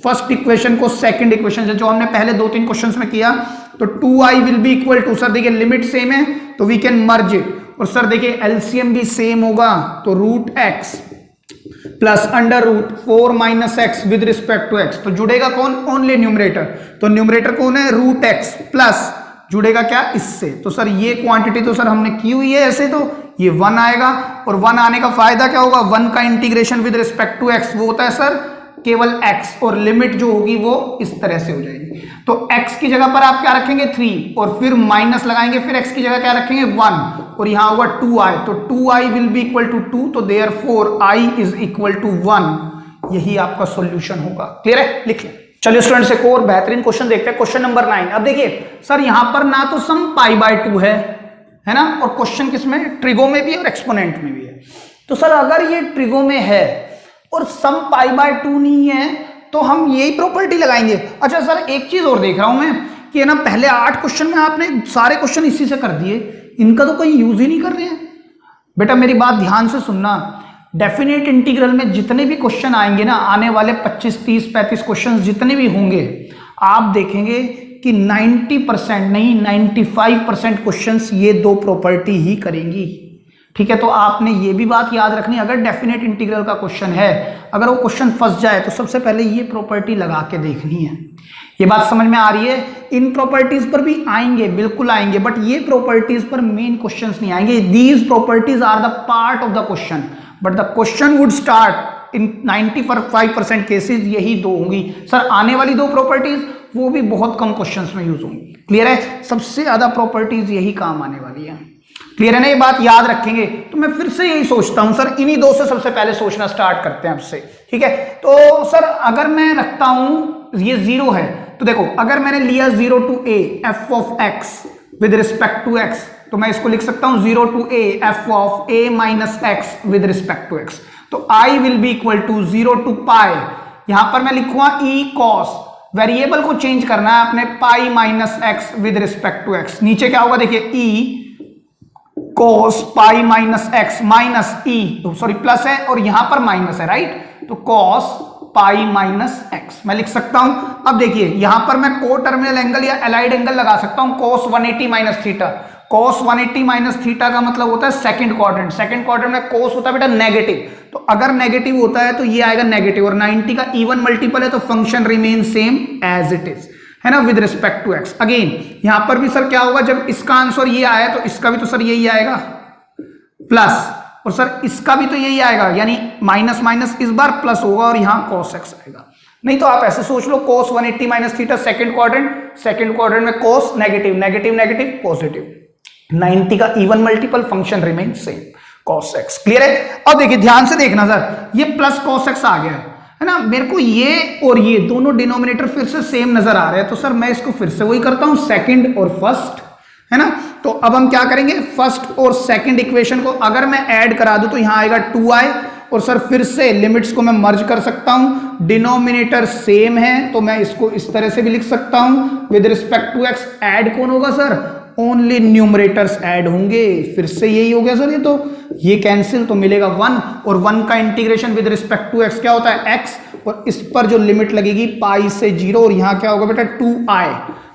फर्स्ट इक्वेशन को सेकंड इक्वेशन से, जो हमने पहले 2-3 क्वेश्चंस में किया, तो 2i will be equal to, sir देखिए लिमिट सेम है तो वी कैन मर्ज इट, और सर देखिए एलसीएम भी सेम होगा तो √x plus under root 4 minus x with respect to x, तो जुड़ेगा कौन? Only numerator. तो न्यूमरेटर कौन है? √x प्लस जुड़ेगा क्या? इससे। तो सर ये क्वांटिटी तो सर हमने की हुई है ऐसे, तो ये 1 आएगा, और 1 आने का फायदा क्या होगा? 1 का integration with respect to x वो होता है सर केवल x, और लिमिट जो होगी वो इस तरह से हो जाएगी। तो x की जगह पर आप क्या रखेंगे 3, और फिर माइनस लगाएंगे, फिर x की जगह क्या रखेंगे 1, और यहां होगा 2i, तो 2i will be equal to 2, तो therefore i is equal to 1। यही आपका सॉल्यूशन होगा। क्लियर है, लिख लें। चलिए स्टूडेंट्स एक और बेहतरीन क्वेश्चन देखते हैं, क्वेश्चन नंबर 9। अब देखिए सर यहां पर ना तो सम π/2 है ना, और क्वेश्चन किसमें? ट्रिगो में भी और एक्सपोनेंट में भी है। तो सर अगर ये ट्रिगो में है और सम π/2 नहीं है तो हम यही प्रॉपर्टी लगाएंगे। अच्छा सर एक चीज और देख रहा हूं मैं कि है ना, पहले 8 क्वेश्चन में आपने सारे क्वेश्चन इसी से कर दिए, इनका तो कोई यूज ही नहीं कर रहे हैं। बेटा मेरी बात ध्यान से सुनना, डेफिनेट इंटीग्रल में जितने भी क्वेश्चन आएंगे ना, आने वाले 25 30 35 क्वेश्चन जितने भी होंगे, आप देखेंगे कि 90% नहीं 95% क्वेश्चंस ये 2 प्रॉपर्टी ही करेंगी। ठीक है, तो आपने ये भी बात याद रखनी, अगर डेफिनेट इंटीग्रल का क्वेश्चन है, अगर वो क्वेश्चन फंस जाए तो सबसे पहले ये प्रॉपर्टी लगा के देखनी है। ये बात समझ में आ रही है? इन प्रॉपर्टीज पर भी आएंगे, बिल्कुल आएंगे, बट ये प्रॉपर्टीज पर मेन क्वेश्चंस नहीं आएंगे। These properties are the part of the question, but the question would start in 95% cases यही 2 होंगी। सर आने वाली 2 प्रॉपर्टीज वो भी बहुत कम क्वेश्चंस में यूज होंगी। क्लियर है? सबसे ज्यादा प्रॉपर्टीज यही काम आने वाली है। क्लियर है ना, ये बात याद रखेंगे। तो मैं फिर से यही सोचता हूं सर, इन्हीं 2 से सबसे पहले सोचना स्टार्ट करते हैं आपसे। ठीक है, तो सर अगर मैं रखता हूं ये 0 है, तो देखो अगर मैंने लिया 0 to a f of x with respect to x, तो मैं इसको लिख सकता हूं 0 to a f of a minus x with respect to x। तो i will be equal to 0 to π, यहां पर मैं लिखूंगा e cos, वेरिएबल को चेंज करना है अपने pi minus x with respect to x। नीचे क्या होगा देखिए e cos pi minus x minus e, sorry plus है और यहां पर माइनस है, राइट? तो cos पाई माइनस एक्स मैं लिख सकता हूं। अब देखिए यहां पर मैं को टर्मिनल एंगल या एलाइड एंगल लगा सकता हूं, cos 180 minus theta. cos 180 minus theta का मतलब होता है सेकंड क्वाड्रेंट। सेकंड क्वाड्रेंट में cos होता है बेटा नेगेटिव, तो अगर नेगेटिव होता है तो ये आएगा नेगेटिव, और 90 का इवन मल्टीपल है तो function remain same as it is, है ना, with respect to x. Again यहां पर भी सर क्या होगा, जब इसका आंसर ये आया तो इसका भी तो सर यही आएगा प्लस, और सर इसका भी तो यही आएगा, यानी माइनस माइनस इस बार प्लस होगा और यहां cos x आएगा। नहीं तो आप ऐसे सोच लो cos 180 minus theta second quadrant में cos negative negative negative positive, 90 का even multiple function remain same cos x। Clear है? अब देखिए ध्यान से देखना सर, ये प्लस cos x आ गया है ना, मेरे को ये और ये दोनों डिनोमिनेटर फिर से सेम नजर आ रहे हैं, तो सर मैं इसको फिर से वही करता हूं, सेकंड और फर्स्ट, है ना। तो अब हम क्या करेंगे, फर्स्ट और सेकंड इक्वेशन को अगर मैं ऐड करा दूं तो यहां आएगा 2i, और सर फिर से लिमिट्स को मैं मर्ज कर सकता हूं, डिनोमिनेटर सेम है तो मैं इसको इस तरह से भी लिख सकता हूं, with respect to x add कौन होगा सर, ओनली न्यूमरेटर्स ऐड होंगे। फिर से यही हो गया सर, ये तो ये कैंसिल तो मिलेगा 1, और 1 का integration with respect to x क्या होता है x, और इस पर जो लिमिट लगेगी पाई से 0, और यहां क्या होगा बेटा 2i,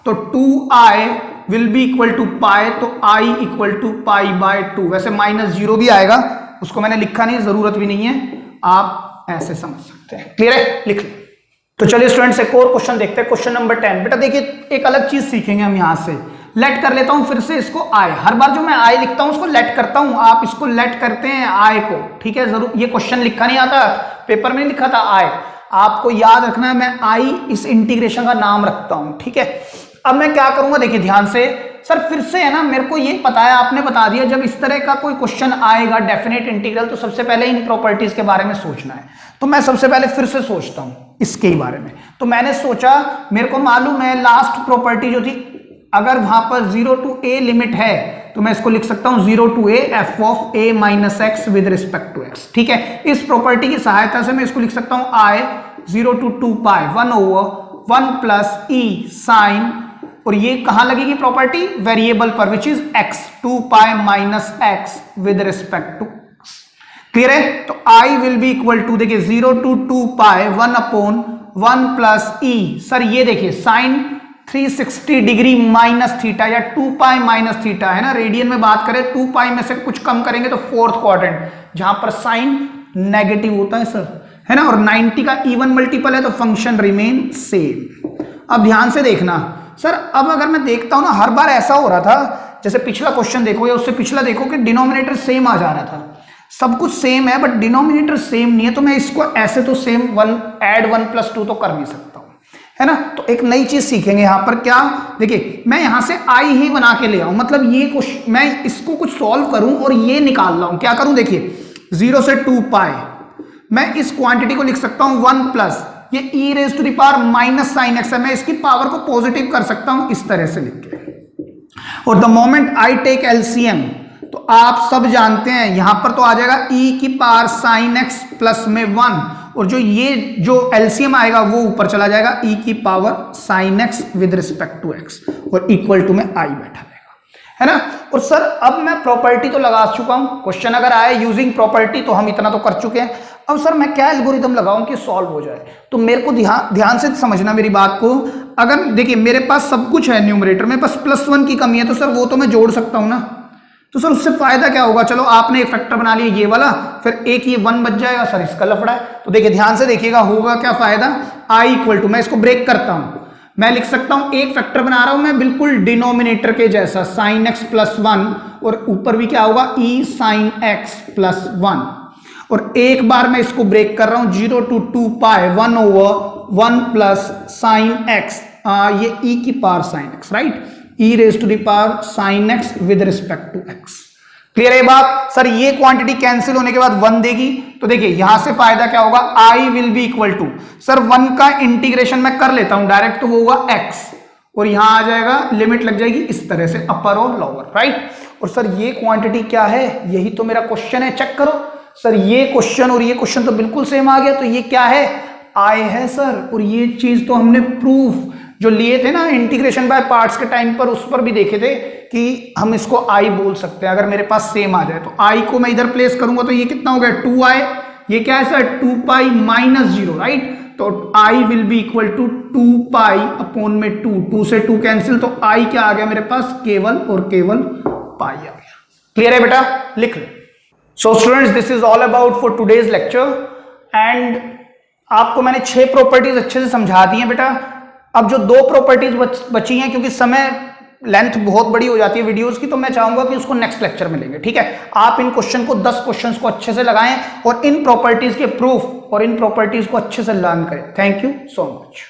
तो 2i will be equal to pi, तो i equal to pi by 2। वैसे -0 भी आएगा, उसको मैंने लिखा नहीं, जरूरत भी नहीं है, आप ऐसे समझ सकते हैं। क्लियर है? लिख लें। तो चलिए स्टूडेंट्स एक और क्वेश्चन देखते हैं, क्वेश्चन नंबर 10। बेटा देखिए एक अलग चीज सीखेंगे हम यहां से, लेट कर लेता हूं फिर से इसको आई, हर बार जो मैं आई लिखता हूं उसको लेट करता हूं, आप इसको लेट करते हैं आई को, ठीक है। जरूर ये क्वेश्चन लिखा नहीं आता, पेपर में लिखा था आई, आपको याद रखना है, मैं आई इस इंटीग्रेशन का नाम रखता हूं, ठीक है। अब मैं क्या करूंगा, देखिए ध्यान से सर, फिर से है ना, मेरे को ये पता है, आपने बता दिया, जब इस तरह का कोई क्वेश्चन आएगा डेफिनेट इंटीग्रल, तो सबसे पहले इन प्रॉपर्टीज के बारे में सोचना है। तो मैं सबसे पहले फिर से सोचता हूं इसके ही बारे में। तो मैंने सोचा, मेरे को मालूम है लास्ट प्रॉपर्टी जो थी, अगर वहां पर 0 टू a लिमिट है तो मैं इसको लिख सकता हूं 0 to a f of a minus x with respect to x, ठीक है। इस प्रॉपर्टी की सहायता से मैं इसको लिख सकता हूं i 0 to 2 pi 1 over 1 plus e sine, और ये कहां लगेगी प्रॉपर्टी, वेरिएबल पर, which is x, 2 pi minus x with respect to x। Clear है? तो i will be equal to, देखिए 0 to 2 pi 1 upon 1 plus e, sir ये देखिए साइन 360 डिग्री माइनस थीटा, या 2 पाई माइनस थीटा, है ना, radian में बात करें 2 पाई में से कुछ कम करेंगे तो फोर्थ क्वाड्रेंट, जहां पर साइन नेगेटिव होता है सर, है ना, और 90 का इवन मल्टीपल है तो फंक्शन रिमेन सेम। अब ध्यान से देखना सर, अब अगर मैं देखता हूं ना, हर बार ऐसा हो रहा था, जैसे पिछला क्वेश्चन देखो या उससे पिछला देखो कि डिनोमिनेटर सेम आ जा रहा था, सब कुछ सेम है बट डिनोमिनेटर सेम नहीं है, तो मैं इसको ऐसे तो सेम 1 ऐड 1 प्लस 2 तो कर नहीं सकता हूं, है ना। तो एक नई चीज सीखेंगे यहां पर, क्या, देखिए मैं यहां से आई ही बना के ले आऊं, मतलब ये कुछ मैं इसको कुछ सॉल्व करूं और ये निकाल रहा हूं, क्या करूं, देखिए 0 से 2 पाई, मैं इस क्वांटिटी को लिख सकता हूं 1 प्लस, ये e raise to the power minus sine x है, मैं इसकी पावर को पॉजिटिव कर सकता हूं इस तरह से लिख के, और the moment I take LCM, तो आप सब जानते हैं यहां पर तो आ जाएगा e की पावर साइन एक्स प्लस में 1, और जो एलसीएम आएगा वो ऊपर चला जाएगा e की power sine x with respect to x, और इक्वल टू में i बैठा रहेगा, है ना। और सर अब मैं प्रॉपर्टी तो लगा चुका हूं, क्वेश्चन अगर आए यूजिंग प्रॉपर्टी तो हम इतना तो कर चुके हैं, अब सर मैं क्या एल्गोरिथम लगाऊं कि सॉल्व हो जाए, तो मेरे को ध्यान से समझना मेरी बात को। अगर देखिए मेरे पास सब कुछ है न्यूमरेटर में, बस +1 की कमी है, तो सर वो तो मैं जोड़ सकता हूं ना, तो सर उससे फायदा क्या होगा, चलो आपने एक फैक्टर बना लिया ये वाला, फिर एक ये 1 बच जाएगा, सर इसका लफड़ा है। तो देखिए ध्यान से देखिएगा होगा क्या फायदा, i इक्वल टू, मैं इसको ब्रेक करता हूं, मैं लिख सकता हूं, एक फैक्टर बना रहा हूं मैं बिल्कुल डिनोमिनेटर के जैसा, साइन एक्स प्लस 1, और ऊपर भी क्या होगा e साइन एक्स प्लस 1, और एक बार मैं इसको ब्रेक कर रहा हूं 0 to 2 pi 1 over 1 plus sine x, ये e की power sine x, right, e raise to the power sine x with respect to x। Clear है बात? सर ये क्वांटिटी कैंसिल होने के बाद 1 देगी, तो देखिए यहां से फायदा क्या होगा, i will be equal to, sir 1 का इंटीग्रेशन मैं कर लेता हूं डायरेक्ट, तो वो होगा x, और यहां आ जाएगा लिमिट लग जाएगी इस तरह से अपर और लोअर, राइट। और सर ये क्वांटिटी क्या है, यही तो मेरा क्वेश्चन है, चेक करो सर, ये क्वेश्चन और ये क्वेश्चन तो बिल्कुल सेम आ गया, तो ये क्या है, i है सर, और ये चीज तो हमने प्रूफ जो लिए थे ना इंटीग्रेशन बाय पार्ट्स के टाइम पर, उस पर भी देखे थे कि हम इसको i बोल सकते हैं अगर मेरे पास सेम आ जाए, तो i को मैं इधर प्लेस करूंगा तो ये कितना हो गया 2i, ये क्या है सर 2 पाई माइनस 0, राइट, तो I will be equal to 2 pi upon में 2 से 2 कैंसिल, तो I क्या आ गया मेरे पास, केवल और केवल पाई आ गया। क्लियर है बेटा, लिख लो। So students, this is all about for today's lecture and आपको मैंने 6 प्रॉपर्टीज अच्छे से समझा दी हैं बेटा। अब जो 2 प्रॉपर्टीज बची हैं, क्योंकि समय लेंथ बहुत बड़ी हो जाती है वीडियोस की, तो मैं चाहूंगा कि उसको नेक्स्ट लेक्चर में लेंगे, ठीक है। आप इन क्वेश्चन को 10 क्वेश्चंस को अच्छे से लगाएं और इन प्रॉपर्टीज के प्रूफ और इन प्रॉपर्टीज को अच्छे से लर्न करें। Thank you so much.